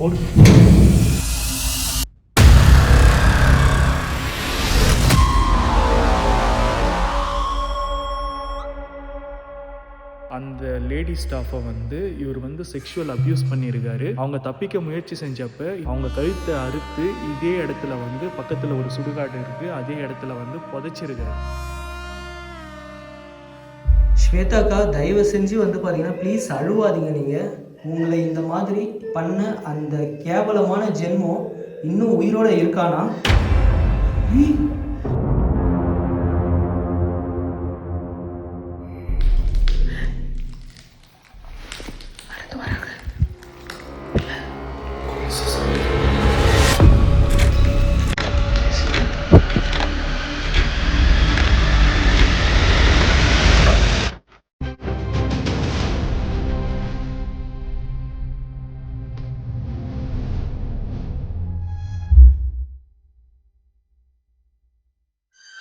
அந்த லேடி ஸ்டாஃபை வந்து இவர் வந்து செக்ஷுவல் அப்யூஸ் பண்ணியிருக்காரு. அவங்க தப்பிக்க முயற்சி செஞ்சப்ப அவங்க கழுத்தை அறுத்து இதே இடத்துல வந்து பக்கத்தில் ஒரு சுடுகாடு இருக்குது, அதே இடத்துல வந்து புதைச்சிருக்காரு. ஸ்வேதாக்கா, தயவு செஞ்சு வந்து பார்த்தீங்கன்னா ப்ளீஸ் அழுவாதீங்க. நீங்கள் உங்களை இந்த மாதிரி பண்ண அந்த கேவலமான ஜென்மம் இன்னும் உயிரோடு இருக்கானா?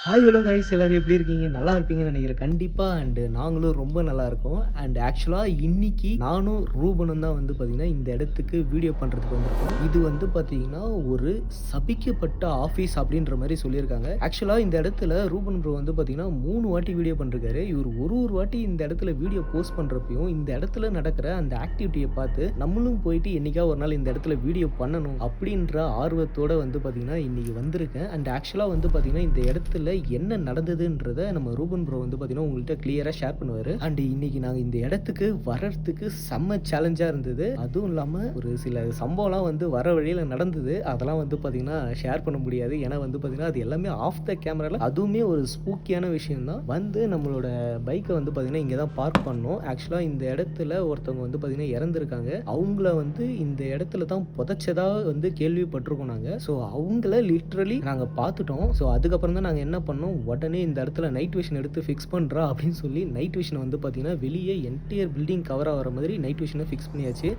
ஹாய் ஹலோ கைஸ், எல்லோரும் எப்படி இருக்கீங்க? நல்லா இருப்பீங்கன்னு நினைக்கிறேன் கண்டிப்பாக. அண்டு நாங்களும் ரொம்ப நல்லா இருக்கோம். அண்ட் ஆக்சுவலாக இன்னைக்கு நானும் ரூபனும் தான் வந்து பார்த்திங்கன்னா இந்த இடத்துக்கு வீடியோ பண்ணுறதுக்கு வந்திருக்கோம். இது வந்து பார்த்திங்கன்னா ஒரு சபிக்கப்பட்ட ஆஃபீஸ் அப்படின்ற மாதிரி சொல்லியிருக்காங்க. ஆக்சுவலாக இந்த இடத்துல ரூபன் ப்ரோ வந்து பார்த்திங்கன்னா 3 வாட்டி வீடியோ பண்ணிருக்காரு. இவர் ஒரு வாட்டி இந்த இடத்துல வீடியோ போஸ்ட் பண்ணுறப்பையும் இந்த இடத்துல நடக்கிற அந்த ஆக்டிவிட்டியை பார்த்து நம்மளும் போயிட்டு என்றைக்கா ஒரு நாள் இந்த இடத்துல வீடியோ பண்ணணும் அப்படின்ற ஆர்வத்தோடு வந்து பார்த்திங்கன்னா இன்றைக்கி வந்திருக்கேன். அண்ட் ஆக்சுவலாக வந்து பார்த்திங்கன்னா இந்த இடத்துல என்ன நடந்ததுன்றத நம்ம ரூபன் ப்ரோ வந்து பார்த்தீங்கன்னா உங்கள்கிட்ட கிளியராக ஷேர் பண்ணுவார். அண்ட் இன்னைக்கு நாங்கள் இந்த இடத்துக்கு வர்றதுக்கு செம்ம சேலஞ்சாக இருந்தது. அதுவும் இல்லாமல் ஒரு சில சம்பவம்லாம் வந்து வர வழியில் நடந்தது. அதெல்லாம் வந்து பார்த்தீங்கன்னா ஷேர் பண்ண முடியாது. ஏன்னா வந்து பார்த்தீங்கன்னா அது எல்லாமே ஆஃப் த கேமராவில். அதுவுமே ஒரு ஸ்பூக்கியான விஷயம் தான். வந்து நம்மளோட பைக்கை வந்து பார்த்தீங்கன்னா இங்கே தான் பார்க் பண்ணோம். ஆக்சுவலாக இந்த இடத்துல ஒருத்தவங்க வந்து பார்த்தீங்கன்னா இறந்துருக்காங்க. அவங்கள வந்து இந்த இடத்துல தான் புதைச்சதா வந்து கேள்விப்பட்டிருக்கோம் நாங்கள். ஸோ அவங்கள லிட்ரலி நாங்கள் பார்த்துட்டோம். ஸோ அதுக்கப்புறம் தான் நாங்கள் என்ன பண்ணோம், உடனே இந்த இடத்துல நைட் விஷன் எடுத்து ஃபிக்ஸ் பண்ணுறா அப்படின்னு சொல்லி நைட் விஷனை வந்து பார்த்தீங்கன்னா வெளியே என்டையர் பில்டிங் கவர் ஆகிற மாதிரி நைட் விஷனை ஃபிக்ஸ் பண்ணியாச்சு.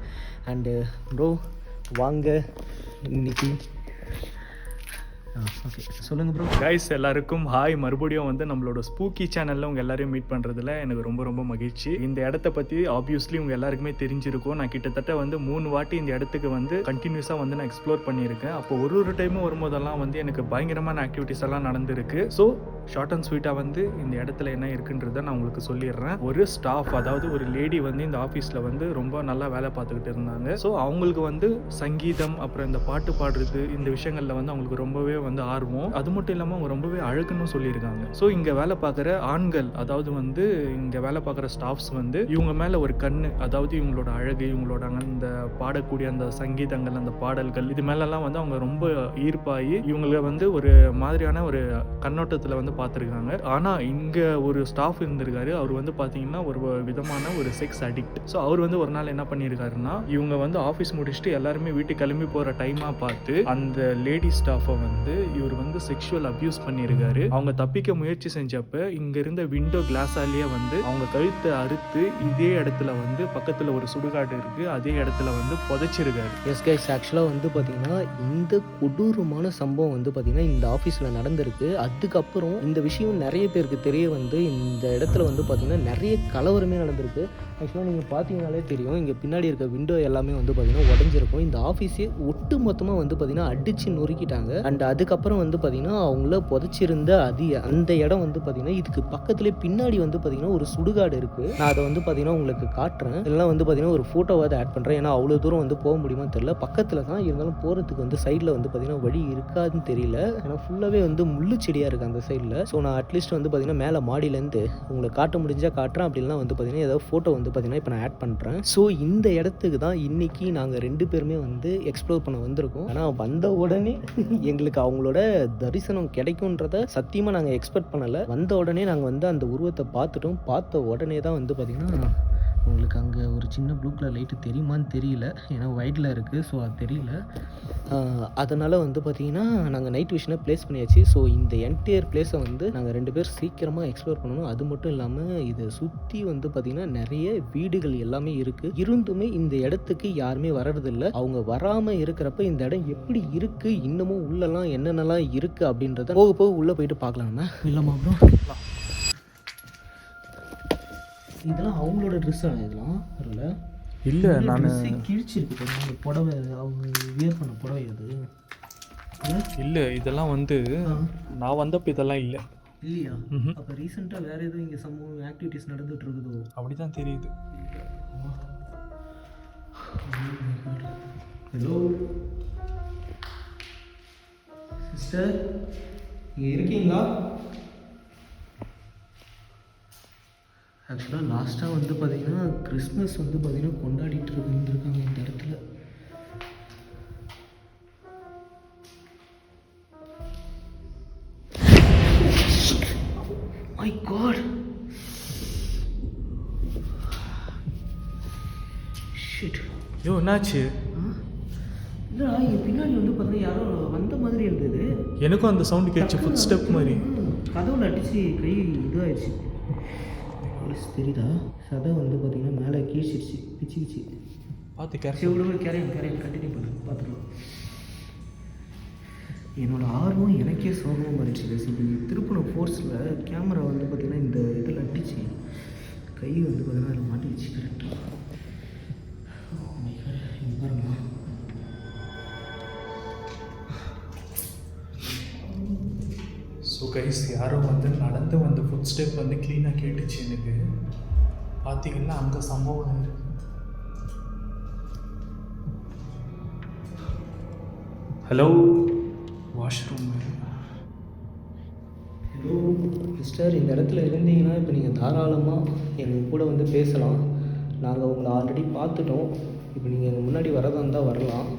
அண்டு ப்ரோ வாங்க இன்னைக்கு ஓகே சொல்லுங்கள் ப்ரோ. கைஸ் எல்லாருக்கும் ஹாய். மறுபடியும் வந்து நம்மளோட ஸ்பூக்கி சேனலில் உங்கள் எல்லாரையும் மீட் பண்ணுறதுல எனக்கு ரொம்ப ரொம்ப மகிழ்ச்சி. இந்த இடத்த பற்றி ஆப்வியஸ்லி உங்கள் எல்லாருக்குமே தெரிஞ்சிருக்கும். நான் கிட்டத்தட்ட வந்து 3 வாட்டி இந்த இடத்துக்கு வந்து கண்டினியூஸாக வந்து நான் எக்ஸ்ப்ளோர் பண்ணியிருக்கேன். அப்போ ஒரு டைமும் வரும்போதெல்லாம் வந்து எனக்கு பயங்கரமான ஆக்டிவிட்டிஸ் எல்லாம் நடந்திருக்கு. ஸோ ஷார்ட் அண்ட் ஸ்வீட்டாக வந்து இந்த இடத்துல என்ன இருக்குன்றதை நான் உங்களுக்கு சொல்லிடுறேன். ஒரு ஸ்டாஃப், அதாவது ஒரு லேடி வந்து இந்த ஆஃபீஸில் வந்து ரொம்ப நல்லா வேலை பார்த்துக்கிட்டு இருந்தாங்க. ஸோ அவங்களுக்கு வந்து சங்கீதம் அப்புறம் இந்த பாட்டு பாடுறது இந்த விஷயங்களில் வந்து அவங்களுக்கு ரொம்பவே வந்து ஆர்வம். அது மட்டும் இல்லாமல் அவங்க ரொம்பவே அழகுன்னு சொல்லியிருக்காங்க. ஸோ இங்கே வேலை பார்க்குற ஆண்கள், அதாவது வந்து இங்கே வேலை பார்க்குற ஸ்டாஃப்ஸ் வந்து இவங்க மேலே ஒரு கண்ணு, அதாவது இவங்களோட அழகு, இவங்களோட அந்த பாடக்கூடிய அந்த சங்கீதங்கள், அந்த பாடல்கள், இது மேலெல்லாம் வந்து அவங்க ரொம்ப ஈர்ப்பாகி இவங்களை வந்து ஒரு மாதிரியான ஒரு கண்ணோட்டத்தில் வந்து பார்த்துருக்காங்க. ஆனால் இங்கே ஒரு ஸ்டாஃப் இருந்திருக்காரு. அவர் வந்து பார்த்தீங்கன்னா ஒரு விதமான ஒரு செக்ஸ் அடிக்ட். ஸோ அவர் வந்து ஒரு நாள் என்ன பண்ணியிருக்காருன்னா, இவங்க வந்து ஆஃபீஸ் முடிச்சுட்டு எல்லாருமே வீட்டுக்கு கிளம்பி போகிற டைமாக பார்த்து அந்த லேடி ஸ்டாஃபை வந்து இவர் வந்து செக்ஷுவல் அப்யூஸ் பண்ணியிருக்காரு. அவங்க தப்பிக்க முயற்சி செஞ்சப்ப இங்க இருந்த விண்டோ கிளாஸாலேயே வந்து அவங்க கழுத்தை அறுத்து இதே இடத்துல வந்து பக்கத்தில் ஒரு சுடுகாடு இருக்கு, அதே இடத்துல வந்து புதைச்சிருக்காரு. எஸ் கைஸ், ஆக்சுவலாக வந்து பார்த்தீங்கன்னா இந்த கொடூரமான சம்பவம் வந்து பார்த்தீங்கன்னா இந்த ஆஃபீஸில் நடந்திருக்கு. அதுக்கப்புறம் இந்த விஷயம் நிறைய பேருக்கு தெரிய வந்து இந்த இடத்துல வந்து பார்த்தீங்கன்னா நிறைய கலவரமே நடந்திருக்கு. ஆக்சுவலாக நீங்கள் பார்த்தீங்கனாலே தெரியும், இங்கே பின்னாடி இருக்க விண்டோ எல்லாமே வந்து பார்த்தீங்கன்னா உடஞ்சிருக்கும். இந்த ஆஃபீஸே ஒட்டு மொத்தமாக வந்து பார்த்தீங்கன்னா அடித்து நொறுக்கிட்டாங்க. அண்ட் அதுக்கப்புறம் வந்து பார்த்தீங்கன்னா அவங்கள புதைச்சிருந்த அந்த இடம் வந்து பார்த்தீங்கன்னா இதுக்கு பக்கத்துலேயே பின்னாடி வந்து பார்த்தீங்கன்னா ஒரு சுடுகாடு இருக்குது. நான் அதை வந்து பார்த்தீங்கன்னா உங்களுக்கு காட்டுறேன். இதெல்லாம் வந்து பார்த்தீங்கன்னா ஒரு ஃபோட்டோவாக ஆட் பண்ணுறேன். ஏன்னா அவ்வளோ தூரம் வந்து போக முடியுமான்னு தெரியல. பக்கத்தில் தான் இருந்தாலும் போகிறதுக்கு வந்து சைடில் வந்து பார்த்தீங்கன்னா வழி இருக்காதுன்னு தெரியல. ஏன்னா ஃபுல்லாகவே வந்து முள்ளு செடியாக இருக்குது அந்த சைடில். ஸோ நான் அட்லீஸ்ட் வந்து பார்த்தீங்கன்னா மேலே மாடியிலேருந்து உங்களை காட்ட முடிஞ்சால் காட்டுறேன். அப்படிலாம் வந்து பார்த்தீங்கன்னா ஏதாவது ஃபோட்டோ வந்து பார்த்தீங்கன்னா இப்போ நான் ஆட் பண்ணுறேன். ஸோ இந்த இடத்துக்கு தான் இன்றைக்கி நாங்கள் 2 பேருமே வந்து எக்ஸ்ப்ளோர் பண்ண வந்திருக்கோம். ஆனால் வந்த உடனே எங்களுக்கு அவங்களோட தரிசனம் கிடைக்கும்ன்றத சத்தியமாக நாங்கள் எக்ஸ்பெக்ட் பண்ணலை. வந்த உடனே நாங்கள் வந்து அந்த உருவத்தை பார்த்துட்டோம். பார்த்த உடனே தான் வந்து பார்த்திங்கன்னா உங்களுக்கு அங்கே ஒரு சின்ன ப்ளூ கலர் லைட்டு தெரியுமான்னு தெரியல, ஏன்னா ஒயிட்டில் இருக்குது. ஸோ அது தெரியல. அதனால் வந்து பார்த்திங்கன்னா நாங்கள் நைட் விஷனை ப்ளேஸ் பண்ணியாச்சு. ஸோ இந்த என்டையர் பிளேஸை வந்து நாங்கள் 2 பேர் சீக்கிரமாக எக்ஸ்ப்ளோர் பண்ணணும். அது மட்டும் இல்லாமல் இதை சுற்றி வந்து பார்த்திங்கன்னா நிறைய வீடுகள் எல்லாமே இருக்குது. இருந்துமே இந்த இடத்துக்கு யாருமே வர்றதில்லை. அவங்க வராமல் இருக்கிறப்ப இந்த இடம் எப்படி இருக்குது, இன்னமும் உள்ளெல்லாம் என்னென்னலாம் இருக்குது அப்படின்றத போக போக உள்ளே போயிட்டு பார்க்கலாம்னா இல்லைம்மா ப்ரோ. இதெல்லாம் அவங்களோட ட்ரெஸ்ஸாக இதெல்லாம் வரல. இல்லை நான் கிழிச்சிருக்கு பாருங்க, அந்த புடவை அவங்க வியர் பண்ண புடவை அது இல்லை இதெல்லாம் வந்து நான் வந்தப்போ இதெல்லாம் இல்லை. இல்லையா? அப்போ ரீசெண்டாக வேறு எதுவும் இங்கே சம்பவம் ஆக்டிவிட்டீஸ் நடந்துட்டு இருக்குதோ? அப்படி தான் தெரியுது. ஹலோ சிஸ்டர், இங்கே இருக்கீங்களா? ஆக்சுவலாக லாஸ்ட்டாக வந்து பார்த்தீங்கன்னா கிறிஸ்மஸ் வந்து பார்த்தீங்கன்னா கொண்டாடிட்டு இருந்திருக்காங்க இந்த இடத்துல. My God, shit. யோ என்னாச்சு? இல்லை, என் பின்னாடி வந்து பார்த்தீங்கன்னா யாரோ வந்த மாதிரி இருந்தது. எனக்கும் அந்த சவுண்டு கேட்ச்சு, ஃபுட் ஸ்டெப் மாதிரி. கதவுல அடிச்சு கை இதுவாகிடுச்சு. தெரியுதா? சதை வந்து பார்த்தீங்கன்னா மேலே கீழ்ச்சிடுச்சு, பிச்சுக்கிச்சு. பார்த்து கேர். விடுங்க, கேரையன் கண்டினியூ பண்ணுங்க, பார்த்துக்கலாம். என்னோடய ஆர்வம் எனக்கே சோகமாக மாறிடுச்சு. இப்படி திருப்பின ஃபோர்ஸில் கேமரா வந்து பார்த்திங்கன்னா இந்த இதில் அடிச்சு கை வந்து பார்த்திங்கன்னா அதில் மாட்டிடுச்சு கரெக்டாக. பாருங்களா, ஸோ கைஸ், யாரோ வந்து நடந்து வந்த ஃபுட் ஸ்டெப் வந்து க்ளீனாக கேட்டுச்சு எனக்கு. பார்த்தீங்கன்னா அங்கே சம்பவம் இருக்குது. Hello, washroom. ஹலோ சிஸ்டர், இந்த இடத்துல இருந்தீங்கன்னா இப்போ நீங்கள் தாராளமாக எங்கள் கூட வந்து பேசலாம். நாங்கள் உங்களை ஆல்ரெடி பார்த்துட்டோம். இப்போ நீங்கள் எங்கள் முன்னாடி வரதா இருந்தால் வரலாம்.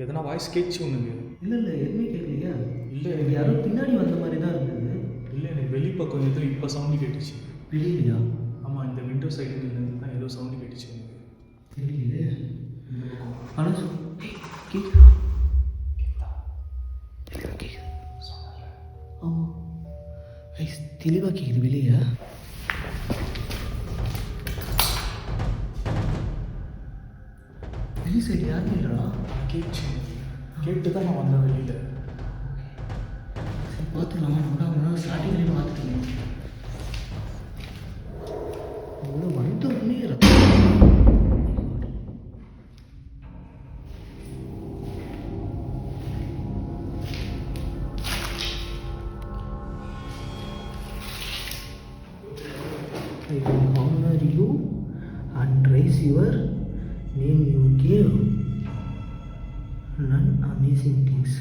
எதனா வாய்ஸ் கேட்ச்சு உனக்கு? இல்லை எதுவுமே கேட்கலையா? இல்லை, எனக்கு யாரோ பின்னாடி வந்த மாதிரி தான் இருந்தது. இல்லை, எனக்கு வெளிப்பக்கம் ஏதோ இப்போ சவுண்டு கேட்டுச்சு. தெரியலையா? ஆமாம், இந்த விண்டோ சைடுலேருந்து தான் ஏதோ சவுண்டு கேட்டுச்சு எனக்கு. தெரியலையே. ஆனால் ஆமாம், தெளிவாக கேட்குது வெளியே. வெளியே சைடு யாருமே இல்லைடா. கேட்டுச்சு, கேட்டு தான் நான் வந்தேன் வெளியில். சரி, பார்த்துக்கலாம். நம்ம ஸ்டார்டிங்லேயே பார்த்துட்டேன். வந்த உடனே I will honor you and raise your name you gave. None amazing things.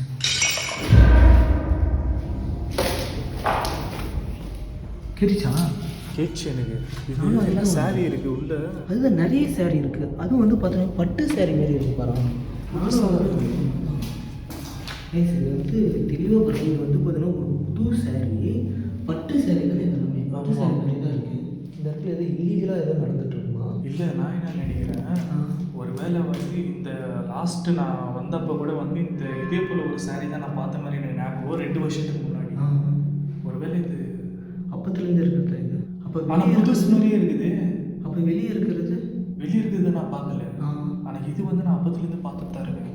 கேட்டுச்சா? கேட்ச்சு எனக்கு. இது சாரி இருக்குது உள்ள. அதுதான் நிறைய சாரி இருக்குது. அதுவும் வந்து பார்த்தீங்கன்னா பட்டு சாரி மாதிரி இருக்குது பாருங்க. இது வந்து தெளிவாக பாருங்க. இது வந்து பார்த்தீங்கன்னா ஒரு புது சாரி, பட்டு சாரி தான் எல்லாமே. பட்டு சாரி மாதிரி தான் இருக்குது. இந்த இடத்துல எதோ இல்லீகலாக எதோ நடந்துட்டு இருக்குமா? இல்லை, நான் என்ன நினைக்கிறேன், ஒரு வேளை வந்து இந்த லாஸ்ட்டு நான் வந்தப்போ கூட வந்து இந்த இதே போல் ஒரு சாரி தான் நான் பார்த்த மாதிரி எனக்கு ஞாபகம் 2 வருஷத்துக்கு முன்னாடி. ஒரு வேளை இது அப்பத்துலேருந்து இருக்கிறது இது. அப்போ ஆனால் புதுசு மாதிரியே இருக்குது. அப்போ வெளியே இருக்கிறது நான் பார்க்கல. ஆனால் இது வந்து நான் அப்பத்துலேருந்து பார்த்துட்டு தான் இருக்கேன்.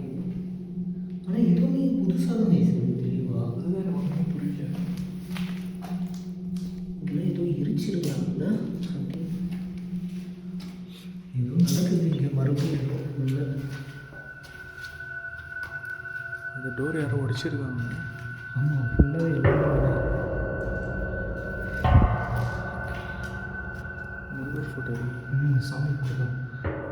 ஆனால் எதுவுமே புதுசாக தான் பேசுறது தெரியவா? அதுதான் எனக்கு ஒன்றும் புரியல. இதெல்லாம் ஏதோ எரிச்சிருக்காங்கல்ல, ஏதோ நடக்குது இங்கே மறுபடியும். இல்லை, அந்த டோர் யாரோ உடைச்சிருக்காங்க. ஆமாம், ஃபுல்லாகவே எல்லாமே முருகர் ஃபோட்டோ. சாமி கூட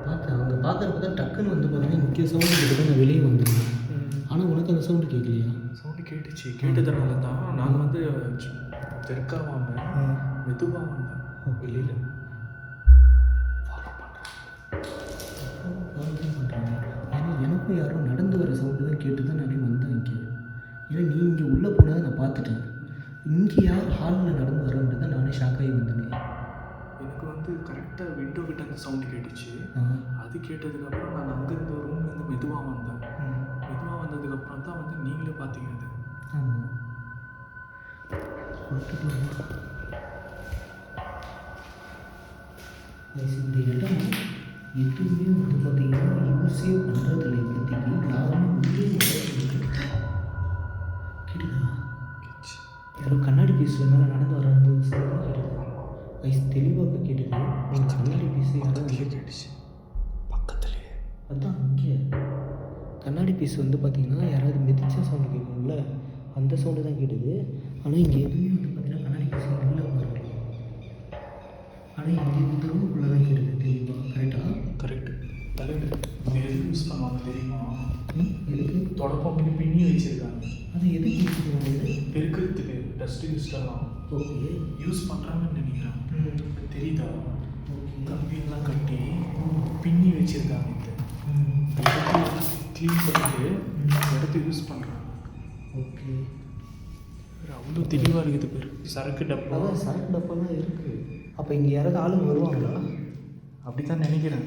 பார்த்தேன். அங்கே பார்க்குறப்ப தான் டக்குன்னு வந்து பார்த்தீங்கன்னா இங்கே சவுண்டு கேட்டு தான் நான் வெளியே வந்துருந்தேன். ஆனால் உனக்கு அந்த சவுண்டு கேட்கலையா? சவுண்டு கேட்டுச்சு. கேட்டதுனால தான் நான் வந்து தெற்காவாமல் மெதுவாக வந்தேன் வெளியில். ஏன்னா எனக்கும் யாரோ நடந்து வர சவுண்டு தான் கேட்டு தான் நானே வந்தேன் இங்கே. ஏன்னா நீ இங்கே உள்ளே போனதை நான் பார்த்துட்டேன். இங்கே யார் ஹாலில் நடந்து வரன்ட்டு தான் நானே ஷாக்காகி வந்தேன். எனக்கு வந்து கரெக்டாக விண்டோ கிட்ட அந்த சவுண்டு கேட்டுச்சு. அது கேட்டதுக்கப்புறம் நான் அங்கேருந்து ரூம்லேருந்து மெதுவாக வந்தேன். மெதுவாக வந்ததுக்கப்புறம் தான் வந்து நீங்களே பார்த்தீங்க அது. ஆமாம், இந்த இடம் எதுவுமே வந்து பார்த்தீங்கன்னா யூஸே பண்ணுறதில்ல இப்போதைக்கு. யாருமே உள்ளே கேட்டுதா? யாரோ கண்ணாடி பீஸில் மேலே நடந்து வர அந்த சவுண்ட் கேட்டுது. வயசு தெளிவாக கேட்டுது. நீங்கள் கண்ணாடி பீஸு யாரோ கேட்டுச்சு பக்கத்துலேயே. அதுதான் இங்கே கண்ணாடி பீஸ் வந்து பார்த்தீங்கன்னா யாராவது மிதிச்ச சவுண்டு கேட்கும்ல, அந்த சவுண்டு தான் கேட்டுது. ஆனால் இங்கே எதுவுமே வந்து பார்த்தீங்கன்னா கண்ணாடி பீஸ் இல்லை பாருங்க. ஆனால் இங்கே இந்த ரூமுக்குள்ளே தான் கேட்டுது தெளிவாக. கரெக்டாக? கரெக்டு. தலைவர் எது யூஸ் பண்ணுவாங்க தெரியுமா? எதுக்கு? தொடப்பம் பின்னி வச்சுருக்காங்க. அது எதுக்கு யூஸ் பண்ணுவாங்க? பெருக்கிறதுக்கு டஸ்ட்டு கிஸ்டெல்லாம் ஓகே யூஸ் பண்ணுறாங்கன்னு நினைக்கிறேன். தெரியுதா? ஓகே கம்பியெல்லாம் கட்டி பின்னி வச்சுருக்காங்க. இந்த க்ளீன் பண்ணிட்டு இடத்த யூஸ் பண்ணுறாங்க. ஓகே அவ்வளோ தெளிவாக இருக்குது பேர். சரக்கு டப்பா. அதான் சரக்கு டப்பாலாம் இருக்குது. அப்போ இங்கே யாராவது ஆளுங்க வருவாங்களா? அப்படி தான் நினைக்கிறேன்.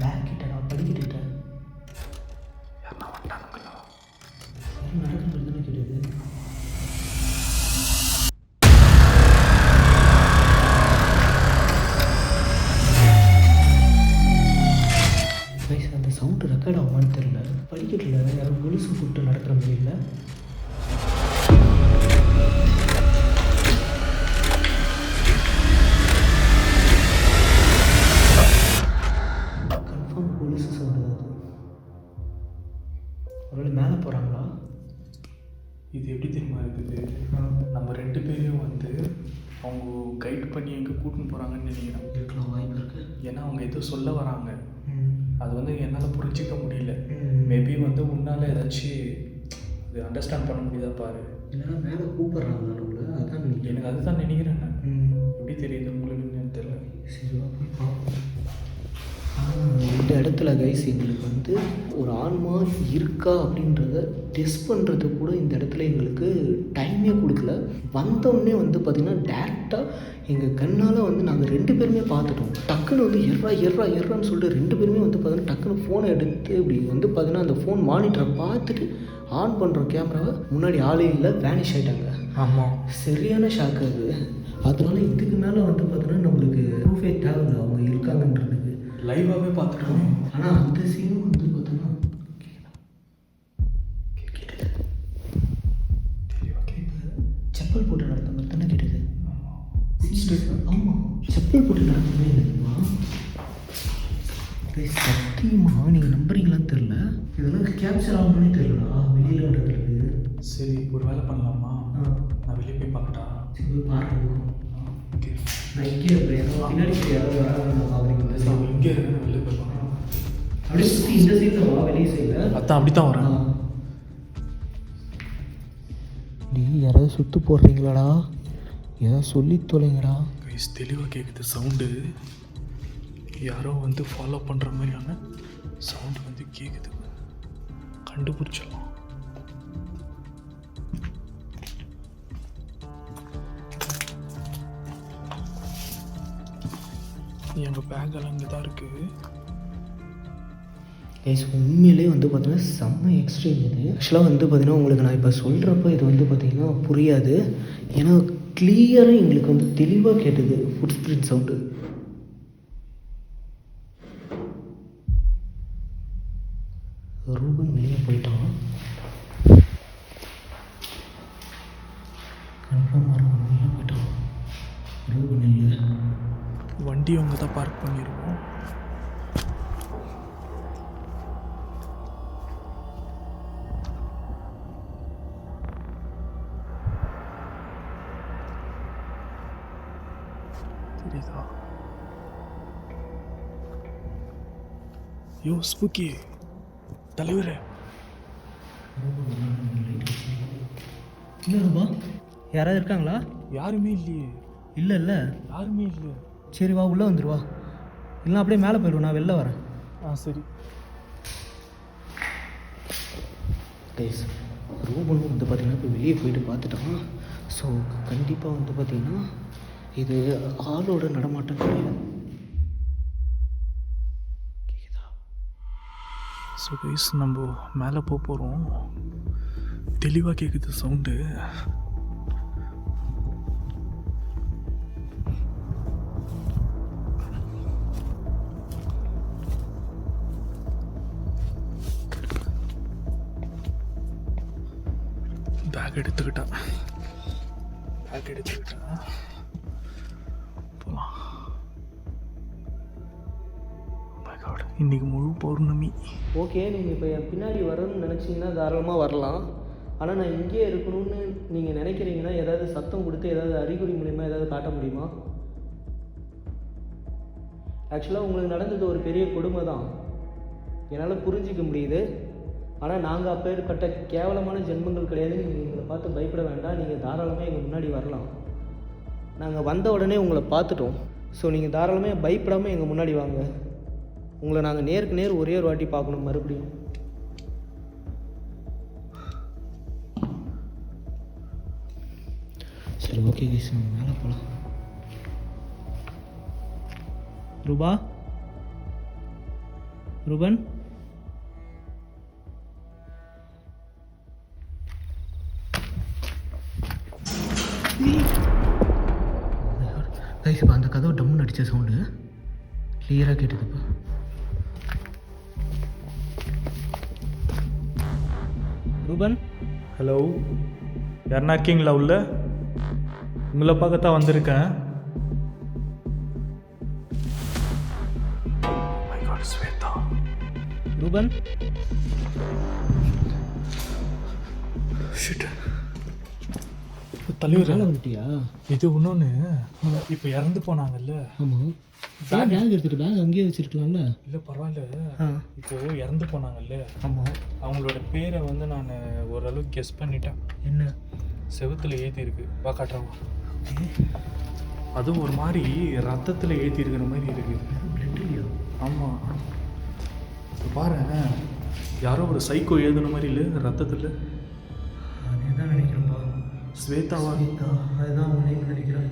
பேக் கிட்டடா படிக்கிட்ட யாருன்னா வந்துட்டானுங்களா? யாரும் நடக்கிறது தானே கேட்டது. அந்த சவுண்டு ரெக்கார்ட் ஆகுமான்னு தெரியல. படிக்கட்டில் யாரும் கொலுசு போட்டு நடக்கிற மாதிரி இல்லை. கன்ஃபார்ம் கொலுசு சவுண்டு அது. ஒருவேளை மேலே போகிறாங்களா? இது எப்படி தெரியுமா இருக்குது? நம்ம 2 பேரையும் வந்து அவங்க கைட் பண்ணி எங்கே கூட்டின்னு போகிறாங்கன்னு நினைக்கிறேன். இருக்கலாம், வாய்ப்பு இருக்குது. ஏன்னா அவங்க ஏதோ சொல்ல வராங்க. அது வந்து என்னால் புரிஞ்சிக்க முடியல. மேபி வந்து உன்னால் ஏதாச்சும் அது அண்டர்ஸ்டாண்ட் பண்ண முடியுதா பாரு. இல்லைன்னா மேலே கூப்பிட்றாங்க நம்மள. அதான் எனக்கு அதுதான் நினைக்கிறேன் நான். எப்படி தெரியுது உங்களுக்கு தெரியல. சரி போய் பார்ப்போம். இந்த இடத்துல கைஸ் எங்களுக்கு வந்து ஒரு ஆன்மா இருக்கா அப்படின்றத டெஸ்ட் பண்ணுறது கூட இந்த இடத்துல எங்களுக்கு டைமே கொடுக்கல. வந்தோடனே வந்து பார்த்திங்கன்னா டேரெக்டாக எங்கள் கண்ணால் வந்து நாங்கள் 2 பேருமே பார்த்துட்டோம். டக்குன்னு வந்து எர்றான்னு சொல்லிட்டு 2 பேருமே வந்து பார்த்தீங்கன்னா டக்குன்னு ஃபோனை எடுத்து இப்படி வந்து பார்த்தீங்கன்னா அந்த ஃபோன் மானிட்டரை பார்த்துட்டு ஆன் பண்ணுறோம் கேமராவை. முன்னாடி ஆளே இல்லை, வேனிஷ் ஆகிட்டாங்க. ஆமாம், சரியான ஷாக் அது. அதனால இதுக்கு மேலே வந்து பார்த்தீங்கன்னா நம்மளுக்கு ப்ரூஃபே தேவையில்லை அவங்க இருக்காங்கன்றதுக்கு. லைவாகவே பார்த்துட்டோம். ஆனால் அந்த சீனும் வந்து பார்த்தோன்னா செப்பல் போட்டு நடந்த மாதிரி தானே கேட்டது. ஆமாம், செப்பல் போட்டு நடந்த மாதிரி இல்லைம்மா. சத்தியமா நீங்கள் நம்புறீங்களான்னு தெரில. இதெல்லாம் கேப்சர் ஆகணும்னே தெரியலடா வெளியிலன்றது. சரி, ஒரு வேலை பண்ணலாமா? நான் வெளியே போய் பார்க்கட்டா? சரி போய் பாருங்க. ஓகே, நான் இங்கே இருக்கிறேன். பின்னாடி யாராவது வராங்க பார்க்குறீங்க. நான் இங்கே இருக்கேன், வெளியே போய் பார்க்கலாம். அப்படியே சுற்றி இந்த சைடில் வா, வெளியே சைடில். அதான் அப்படி தான் வரேன். நீ யாராவது சுற்று போடுறீங்களாடா? ஏதாவது சொல்லி தொலைங்கடா. கைஸ் தெளிவாக கேட்குது சவுண்டு. யாரோ வந்து ஃபாலோ பண்ணுற மாதிரியான சவுண்டு வந்து கேட்குது. கண்டுபிடிச்சிடலாம். எங்கள் பேக்கெல்லாம் இங்கே தான் இருக்குது. கைஸ் உண்மையிலே வந்து பார்த்தீங்கன்னா செம்ம எக்ஸ்ட்ரீம் இது. ஆக்சுவலாக வந்து பார்த்தீங்கன்னா உங்களுக்கு நான் இப்போ சொல்கிறப்ப இது வந்து பார்த்தீங்கன்னா புரியாது. ஏன்னா கிளியராக எங்களுக்கு வந்து தெளிவாக கேட்டது ஃபுட் ஸ்பிரிட் சவுண்டு. ரூபன் வெளியே போயிட்டான். கன்ஃபார்மாக ரூபன் வெளியே போயிட்டான். ரூபன் இல்லை. வண்டி அவங்க தான் பார்க் பண்ணியிருக்கோம். தெரியுதா? யோ ஸ்பூக்கி தலைவரே. இல்லை ரூபா, யாராவது இருக்காங்களா? யாருமே இல்லையே. இல்லை இல்லை யாருமே இல்லை. சரி வா, உள்ளே வந்துடுவா. இல்லைனா அப்படியே மேலே போயிடுவோம், நான் வெளில வரேன். சரி. கைஸ் ரூபனும் வந்து பார்த்திங்கன்னா இப்போ வெளியே போயிட்டு பார்த்துட்டோம். ஸோ கண்டிப்பாக வந்து பார்த்திங்கன்னா இது ஆளோட நடமாட்டம் கிடையாது. கேக்குதா? ஸோ கைஸ் நம்ம மேலே போகிறோம். தெளிவாக கேட்குது சவுண்டு. பேக் எடுத்துக்கிட்டேன் போகலாம். இன்னைக்கு முழு பௌர்ணமி. ஓகே, நீங்கள் இப்போ என் பின்னாடி வரணும்னு நினச்சிங்கன்னா தாராளமாக வரலாம். ஆனால் நான் இங்கேயே இருக்கணும்னு நீங்கள் நினைக்கிறீங்கன்னா ஏதாவது சத்தம் கொடுத்து ஏதாவது அறிகுறி மூலிமா ஏதாவது காட்ட முடியுமா? ஆக்சுவலாக உங்களுக்கு நடந்தது ஒரு பெரிய கொடுமை தான், என்னால் புரிஞ்சிக்க முடியுது. ஆனால் நாங்கள் அப்பேற்பட்ட கேவலமான ஜென்மங்கள் கிடையாது. நீங்கள் எங்களை பார்த்து பயப்பட வேண்டாம். நீங்கள் தாராளமாக எங்கள் முன்னாடி வரலாம். நாங்கள் வந்த உடனே உங்களை பார்த்துட்டோம். ஸோ நீங்கள் தாராளமாக பயப்படாமல் எங்கள் முன்னாடி வாங்க. உங்களை நாங்கள் நேருக்கு நேர் ஒரே ஒரு வாட்டி பார்க்கணும் மறுபடியும். சரி, ஓகே கேஸ், மேலே போகலாம். ரூபன் கைஸ், இப்போ அந்த கதவு டம்முன்னு அடித்த சவுண்டு கிளியராக கேட்டுதுப்பா. ரூபன், ஹலோ, யாருன்னா இருக்கீங்களா உள்ள? உங்களை பார்க்கத்தான் வந்திருக்கேன். ஸ்வேதா. ரூபன், தலைவர் வேலை வந்துட்டியா? இது இன்னொன்று, இப்போ இறந்து போனாங்கல்ல. ஆமாம், பேக் எடுத்துகிட்டு பேக் அங்கேயே வச்சுருக்கலாம்ல. இல்லை பரவாயில்ல, இப்போ இறந்து போனாங்கல்ல. ஆமாம், அவங்களோட பேரை வந்து நான் ஓரளவுக்கு கெஸ் பண்ணிட்டேன். என்ன? செவத்தில் ஏற்றிருக்கு, வா காட்டுறவா. அதுவும் ஒரு மாதிரி ரத்தத்தில் ஏற்றி இருக்கிற மாதிரி இருக்குது. ஆமாம், பாரு, யாரோ ஒரு சைக்கோ எழுதுன மாதிரி இல்லை ரத்தத்தில். அதே தான் நினைக்கிறேன்ப்பா. ஸ்வேதாவா? அதுதான் உன்னை நினைக்கிறேன்.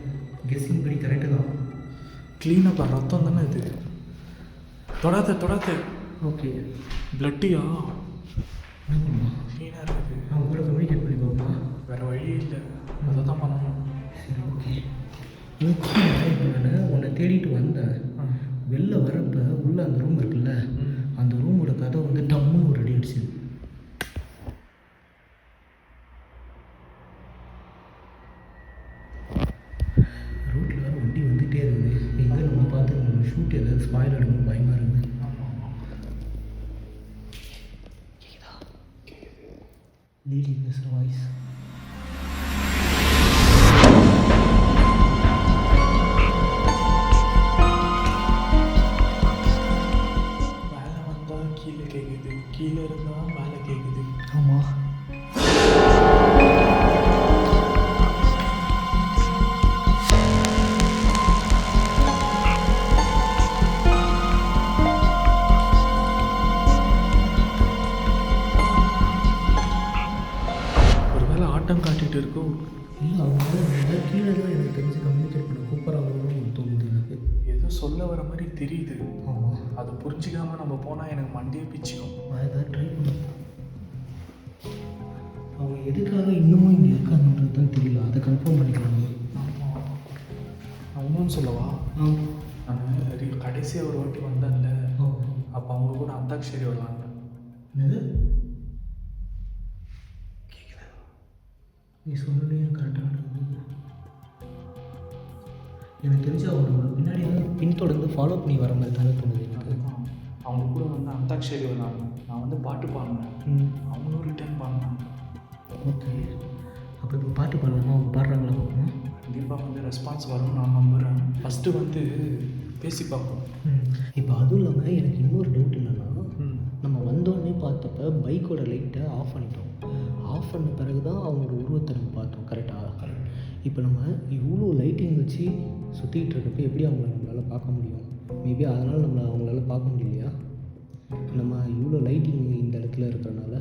கெஸ்ஸிங் படி கரெக்டு தான். க்ளீனப்பா, ரத்தம் தானே இது. தொடாத. ஓகே, பிளட்டியா? க்ளீனாக இருக்குது. நான் கூட கம்யூனிகேட் பண்ணி போகுமா? வேறு வழியே இல்லை, அதை தான் பண்ணணும். சரி, ஓகே. நான் உன்னை தேடிட்டு வந்தேன். வெளில வரப்போ உள்ள அந்த ரூம் இருக்குல்ல, அந்த ரூமோட கதை வந்து டம்முன்னு ஒரு அடி அடிச்சு. ரோட்டில் வேறு வண்டி வந்துகிட்டே இருக்குது. எங்கே நம்ம பார்த்து நம்ம ஷூட் ஏதாவது ஸ்பாயில் ஆகணும் பயமாக இருக்குது. லேடி பேசுகிற வாய்ஸ். கீழே இருந்தால் மேலே கேட்குது. ஆமாம், ஒருவேளை ஆட்டம் காட்டிகிட்டு இருக்கோம். இல்லை, அவங்க கீழே தான் எனக்கு தெரிஞ்சு கம்யூனிகேட் பண்ண கூப்பிட்றாங்கன்னு தோணுது எனக்கு. ஏதோ சொல்ல வர மாதிரி தெரியுது. ஆமாம், அதை புரிஞ்சிக்காமல் நம்ம போனால் எனக்கு மண்டியே பிச்சுக்கும். அதை ட்ரை பண்ண. அவங்க எதுக்காக இன்னமும் இங்கே இருக்காங்கன்றது தான் தெரியல. அதை கன்ஃபார்ம் பண்ணிக்கலாம். ஆமாம், நான் இன்னொன்று சொல்லவா? நான் கடைசியாக ஒரு வாட்டி வந்தேன்ல, அப்போ அவங்க கூட அந்தாக்ஷரி விளாண்டேன். என்னது? கேட்குதா? நீ சொன்னே கரெக்டாக நடந்தது. எனக்கு தெரிஞ்சு அவங்களோட பின்னாடி வந்து பின்தொடர்ந்து ஃபாலோ பண்ணி வர மாதிரி தானே தோணுது எனக்கு. அவங்க கூட வந்து அந்தாக்ஷரி விளாண்டேன். நான் வந்து பாட்டு பாடினேன், அவங்களும் ரிட்டர்ன் பாடினாங்க. ஓகே, அப்போ இப்போ பாட்டு பாடலாமா? அவங்க பாடுறாங்களா பார்ப்போம். கண்டிப்பாக வந்து ரெஸ்பான்ஸ் வரும்னு நான் நம்புகிறேன். ஃபஸ்ட்டு வந்து பேசி பார்ப்போம். இப்போ அதுவும் இல்லாமல் எனக்கு இன்னொரு டவுட் என்னென்னா, நம்ம வந்தோடனே பார்த்தப்ப பைக்கோட லைட்டை ஆஃப் பண்ணிட்டோம். ஆஃப் பண்ண பிறகு தான் அவங்களோட உருவத்தை நம்ம பார்த்தோம். கரெக்டாக? இப்போ நம்ம இவ்வளோ லைட்டிங் வச்சு சுற்றிக்கிட்டு இருக்கப்போ எப்படி அவங்கள நம்மளால் பார்க்க முடியும்? மேபி அதனால் நம்மளை அவங்களால பார்க்க முடியலையா? நம்ம இவ்வளோ லைட்டிங் இந்த இடத்துல இருக்கிறனால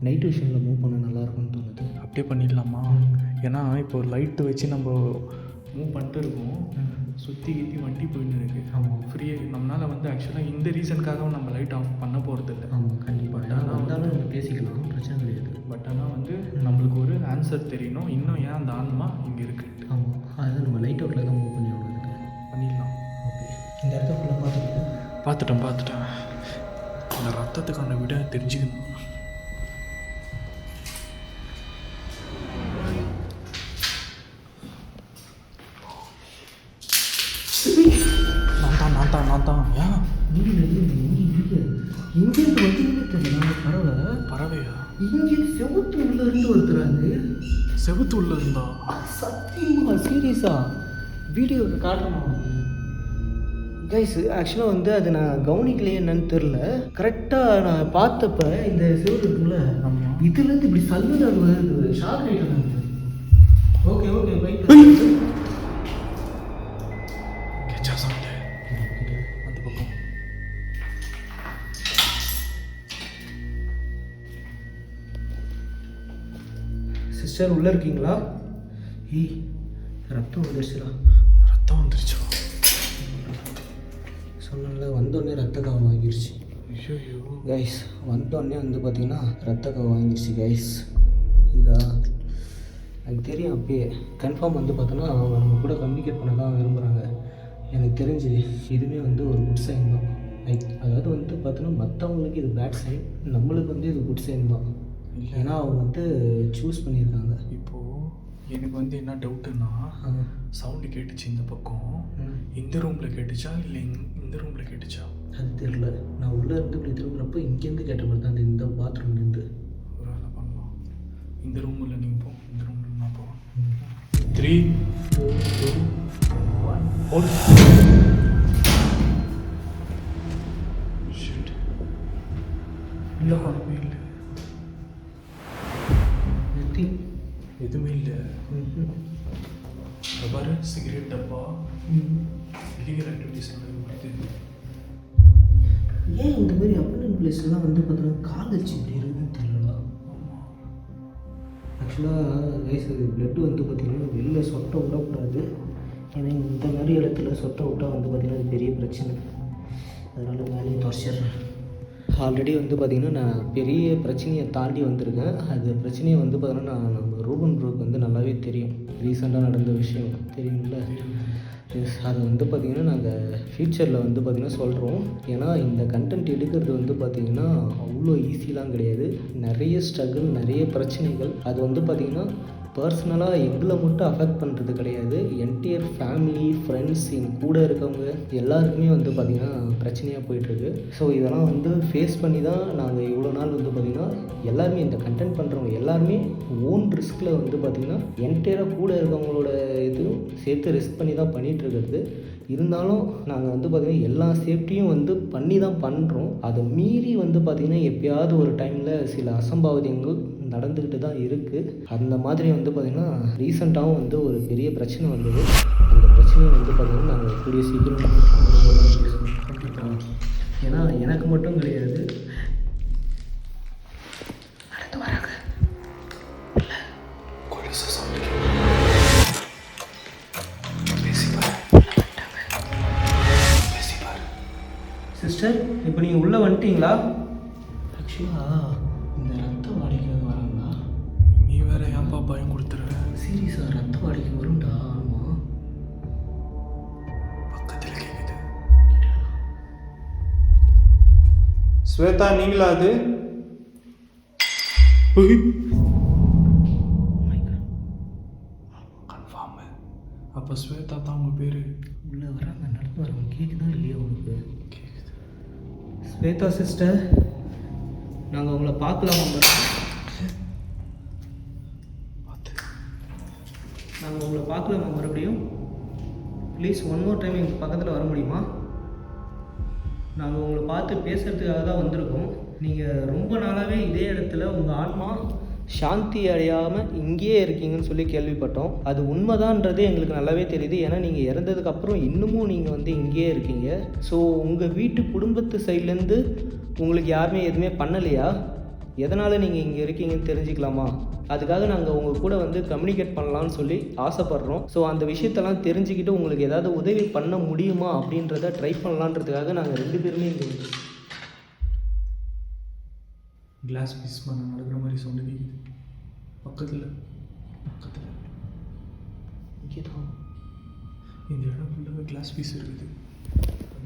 நைட் விஷனில் மூவ் பண்ண நல்லாயிருக்கும்னு தோணுது. அப்படியே பண்ணிடலாமா? ஏன்னா இப்போ லைட்டு வச்சு நம்ம மூவ் பண்ணிட்டு இருக்கோம், சுற்றி கிற்றி வண்டி போயின்னு இருக்குது. ஆமாம், ஃப்ரீயாக நம்மளால் வந்து ஆக்சுவலாக இந்த ரீசனுக்காக நம்ம லைட் ஆஃப் பண்ண போகிறது இல்லை. ஆமாம், கண்டிப்பாக. ஆனால் வந்தாலும் நம்ம பேசிக்கலாம், பிரச்சனை கிடையாது. பட் ஆனால் வந்து நம்மளுக்கு ஒரு ஆன்சர் தெரியணும், இன்னும் ஏன் அந்த ஆன்மா இங்கே இருக்குது. ஆமாம், அதுதான் நம்ம லைட் அவுட்டில் தான் மூவ் பண்ணி பண்ணிடலாம். ஓகே, இந்த இடத்த ஃபுல்லாக பார்த்துட்டேன். இந்த ரத்தத்துக்கான விட தெரிஞ்சுக்கணும். நான் தான் ஏன் எங்கேருந்து வந்தீங்கன்னு தெரியல. பறவையா? இங்கே செவத்து உள்ள இருந்து ஒருத்தராங்க. செவுத்து உள்ள இருந்தா? சத்தியமா சீரியஸா வீடியோவை காட்டுறேன் கைஸ். ஆக்சுவலாக வந்து அது நான் கவனிக்கலையே என்னன்னு தெரில. கரெக்டாக நான் பார்த்தப்ப இந்த செவத்து இருக்குல்ல, இதுலேருந்து இப்படி சல்லுதான் வருது. ஷாக் ஆகிட்டேன். ஓகே ஓகே பைக் கேச்சா சவுண்ட் அந்த பக்கம். சிஸ்டர் உள்ளே இருக்கீங்களா? ஏய் ரத்தம் வந்துருச்சுடா. ரத்தம் வந்துருச்சா? சொன்னால வந்தோடனே ரத்த காவல் வாங்கிருச்சு. ஐயோ கைஸ் வந்தோடனே வந்து பார்த்தீங்கன்னா ரத்த காவல் வாங்கிருச்சு கைஸ். இதா எனக்கு தெரியும் அப்பயே கன்ஃபார்ம் வந்து பார்த்தோன்னா அவங்க நம்ம கூட கம்யூனிகேட் பண்ண தான் விரும்புகிறாங்க. எனக்கு தெரிஞ்சு இதுவுமே வந்து ஒரு குட் சைன் தான். லைக் அதாவது வந்து பார்த்தோன்னா மற்றவங்களுக்கு இது பேட் சைன், நம்மளுக்கு வந்து இது குட் சைன் தான். ஏன்னா அவங்க வந்து சூஸ் பண்ணியிருக்காங்க. இப்போது எனக்கு வந்து என்ன டவுட்டுன்னா, சவுண்டு கேட்டுச்சு இந்த பக்கம், இந்த ரூமில் கேட்டுச்சா இல்லை இந்த ரூமில் கேட்டுச்சா அது தெரில. நான் உள்ளே இருந்து இப்படி திரும்புகிறப்போ இங்கேருந்து கேட்ட மாதிரி தான் இந்த பாத்ரூம்லேருந்து. ஒரு வேலை பண்ணலாம். இந்த ரூமில் நீங்கள் போ, இந்த ரூமில் நான் போவேன். 3 2 1 ஷிட். இல்லை ஒன்றுமே இல்லை. எதுவுமே இல்லை. பாரு சிகரெட் டப்பா, இல்லீகல் ஆக்டிவிட்டிஸ் நடக்குது. ஏன் இந்த மாதிரி அப்பார்ட்மெண்ட் பிளேஸ்லாம் வந்து பார்த்தீங்கன்னா கால் வச்சு இப்படி இருக்குதுன்னு தெரியல. ஆக்சுவலாக கைஸ் அது பிளட்டு வந்து பார்த்திங்கன்னா வெளில சொட்டை விடக்கூடாது. ஏன்னா இந்த மாதிரி இடத்துல சொட்டை விட்டால் வந்து பார்த்திங்கன்னா அது பெரிய பிரச்சனை. அதனால் வேலையை துவச்சிட்றேன். ஆல்ரெடி வந்து பார்த்திங்கன்னா நான் பெரிய பிரச்சனையை தாண்டி வந்திருக்கேன். அது பிரச்சனையை வந்து பார்த்திங்கன்னா நம்ம ரூபன் ப்ரோக்கு வந்து நல்லாவே தெரியும். ரீசெண்டாக நடந்த விஷயம் தெரியும்ல. அதை வந்து பார்த்திங்கன்னா நாங்கள் ஃப்யூச்சரில் வந்து பார்த்திங்கன்னா சொல்கிறோம். ஏன்னா இந்த கண்டென்ட் எடுக்கிறது வந்து பார்த்திங்கன்னா அவ்வளோ ஈஸிலாம் கிடையாது. நிறைய ஸ்ட்ரகிள், நிறைய பிரச்சனைகள். அது வந்து பார்த்திங்கன்னா பர்சனலாக எங்களை மட்டும் அஃபெக்ட் பண்ணுறது கிடையாது. என்டையர் ஃபேமிலி, ஃப்ரெண்ட்ஸ், என் கூட இருக்கவங்க எல்லாருக்குமே வந்து பார்த்திங்கன்னா பிரச்சனையாக போயிட்டுருக்கு. ஸோ இதெல்லாம் வந்து ஃபேஸ் பண்ணி தான் நாங்கள் இவ்வளோ நாள் வந்து பார்த்திங்கன்னா எல்லாருமே இந்த கண்டென்ட் பண்ணுறவங்க எல்லாருமே ஓன் ரிஸ்கில் வந்து பார்த்திங்கன்னா என்டையராக கூட இருக்கவங்களோட இதுவும் சேர்த்து ரிஸ்க் பண்ணி தான் பண்ணிகிட்ருக்கிறது. இருந்தாலும் நாங்கள் வந்து பார்த்திங்கன்னா எல்லா சேஃப்டியும் வந்து பண்ணி தான் பண்ணுறோம். அதை மீறி வந்து பார்த்திங்கன்னா எப்போயாவது ஒரு டைமில் சில அசம்பாவிதங்கள் நடந்துக்கிட்டு தான் இருக்குது. அந்த மாதிரி வந்து பார்த்திங்கன்னா ரீசெண்டாகவும் வந்து ஒரு பெரிய பிரச்சனை வந்தது. அந்த பிரச்சனையை வந்து பார்த்திங்கன்னா நாங்கள் கூடிய சீக்கிரம் கண்டிப்பாக. ஏன்னா எனக்கு மட்டும் கிடையாது, அடுத்து வராங்க. சிஸ்டர் இப்போ நீங்கள் உள்ளே வந்துட்டீங்களா? ஆக்சுவலாக இந்த ரத்த வாடகைக்கு வராங்களா? நீ வேற ஏன்பா பயம் கொடுத்துற? சீரியஸாக ரத்த வாடகைக்கு வரும்டா. ஆமாம் பக்கத்தில் கேட்குது. ஸ்வேதா நீங்களா? அது கன்ஃபார்ம். அப்போ ஸ்வேதா தான் உங்கள் பேர். உள்ளே வராங்க, நடந்து வராங்க. கேட்குதா இல்லையா உங்களுக்கு? கேட்குது. ஸ்வேதா சிஸ்டர், நாங்கள் உங்களை பார்க்கலாமா? நாங்கள் உங்களை பார்க்கலாமா மறுபடியும்? ப்ளீஸ் ஒன் மோர் டைம் எங்கள் பக்கத்தில் வர முடியுமா? நாங்கள் உங்களை பார்த்து பேசுகிறதுக்காக தான் வந்திருக்கோம். நீங்கள் ரொம்ப நாளாகவே இதே இடத்துல உங்கள் ஆன்மா சாந்தி அடையாமல் இங்கேயே இருக்கீங்கன்னு சொல்லி கேள்விப்பட்டோம். அது உண்மைதான்றது எங்களுக்கு நல்லாவே தெரியுது. ஏன்னா நீங்கள் இறந்ததுக்கப்புறம் இன்னமும் நீங்கள் வந்து இங்கேயே இருக்கீங்க. ஸோ உங்கள் வீட்டு குடும்பத்து சைட்லேருந்து உங்களுக்கு யாருமே எதுவுமே பண்ணலையா? எதனால் நீங்கள் இங்கே இருக்கீங்கன்னு தெரிஞ்சுக்கலாமா? அதுக்காக நாங்கள் உங்கள் கூட வந்து கம்யூனிகேட் பண்ணலான்னு சொல்லி ஆசைப்பட்றோம். ஸோ அந்த விஷயத்தெல்லாம் தெரிஞ்சுக்கிட்டு உங்களுக்கு ஏதாவது உதவி பண்ண முடியுமா அப்படின்றத ட்ரை பண்ணலான்றதுக்காக நாங்கள் 2 பேருமே இங்கே கிளாஸ் பீஸ் பண்ண நடக்கிற மாதிரி சவுண்டு கேட்குது. பக்கத்தில் இங்கே தான் இந்த இடம் ஃபுல்லாகவே கிளாஸ் பீஸ் இருக்குது.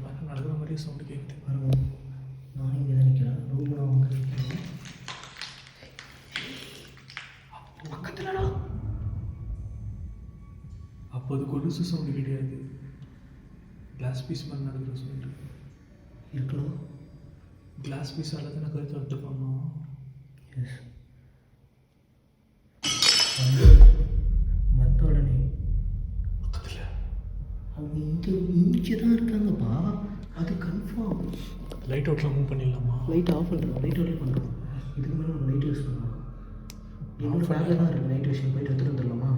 மேலே நடக்கிற மாதிரியே சவுண்டு கேட்குது. பாருங்க, நான் இங்கே தான் நிற்கிறேன். ரொம்ப நான் நிற்கிறேன். பக்கத்துலடா. அப்போ அது கொலுசு சவுண்டு கிடையாது. கிளாஸ் பீஸ் மாதிரி நடக்கிற சொல்லிட்டு இருக்கலாம். கிளாஸ் பீஸ் எல்லாத்தையும் கருத்து எடுத்துக்கோமா? எஸ். வந்த உடனே பக்கத்தில் அவங்க இங்கே தான் இருக்காங்கப்பா, அது கன்ஃபார்ம். லைட் அவுட்லாம் மூவ் பண்ணிடலாமா? லைட் ஆஃப் பண்ணுறோம், லைட் அவுட்லேயே பண்ணுறோம். இதுக்கு மேலே நம்ம லைட் யூஸ் பண்ணலாம். என்னோட பேக்கில் தான் இருக்குது நைட் விஷயம், போய்ட்டு எடுத்துகிட்டு வந்துடலாமா?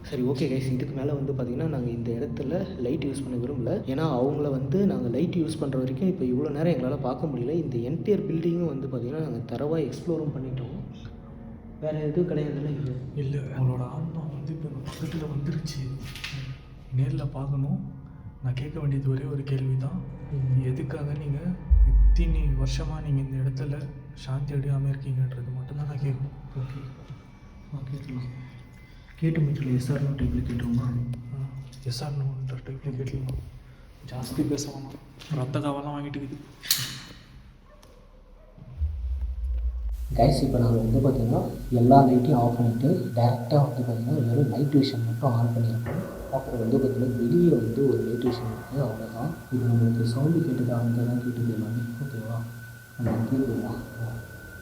சரி, ஓகே கைஸ். இதுக்கு மேலே வந்து பார்த்திங்கன்னா நாங்கள் இந்த இடத்துல லைட் யூஸ் பண்ண விரும்பல. ஏன்னா அவங்கள வந்து நாங்கள் லைட் யூஸ் பண்ணுற வரைக்கும் இப்போ இவ்வளோ நேரம் எங்களால் பார்க்க முடியல. இந்த என்டையர் பில்டிங்கும் வந்து பார்த்திங்கன்னா நாங்கள் தரவாக எக்ஸ்ப்ளோரும் பண்ணிட்டோம். வேறு எதுவும் கிடையாதுல்ல இது? இல்லை, அவங்களோட ஆன்மா வந்து இப்போ எங்கள் பக்கத்தில் வந்துருச்சு. நேரில் பார்க்கணும். நான் கேட்க வேண்டியது ஒரே ஒரு கேள்வி தான். எதுக்காக நீங்கள் இத்தனை வருஷமாக நீங்கள் இந்த இடத்துல சாந்தி அடையாமல் இருக்கீங்கன்றது மட்டும்தான் நான் கேட்கணும். ஓகே ஓகே, கேட்டு மீட்டரில் எஸ்ஆர்னோ டைப்பில் கேட்டுருமா? எஸ்ஆர்னோன்ற டைப்பில் கேட்கலாம். ஜாஸ்தி பேச வேணாம், ரத்த காவெல்லாம் வாங்கிட்டுக்குது. கைஸ், இப்போ நாங்கள் வந்து பார்த்திங்கன்னா எல்லா லைட்டையும் ஆஃப் பண்ணிவிட்டு டேரெக்டாக வந்து பார்த்திங்கன்னா வெறும் நைட் விஷன் மட்டும் ஆன் பண்ணியிருக்கோம். அப்புறம் வந்து பார்த்திங்கன்னா வெளியே வந்து ஒரு லைட் விஷன் இருக்குது, அவ்வளோதான். இப்போ நம்மளுக்கு சவுண்டு கேட்டுது, அங்கே தான் கேட்டுது எல்லாமே. ஓகேவா? நம்ம கேட்குவோம்.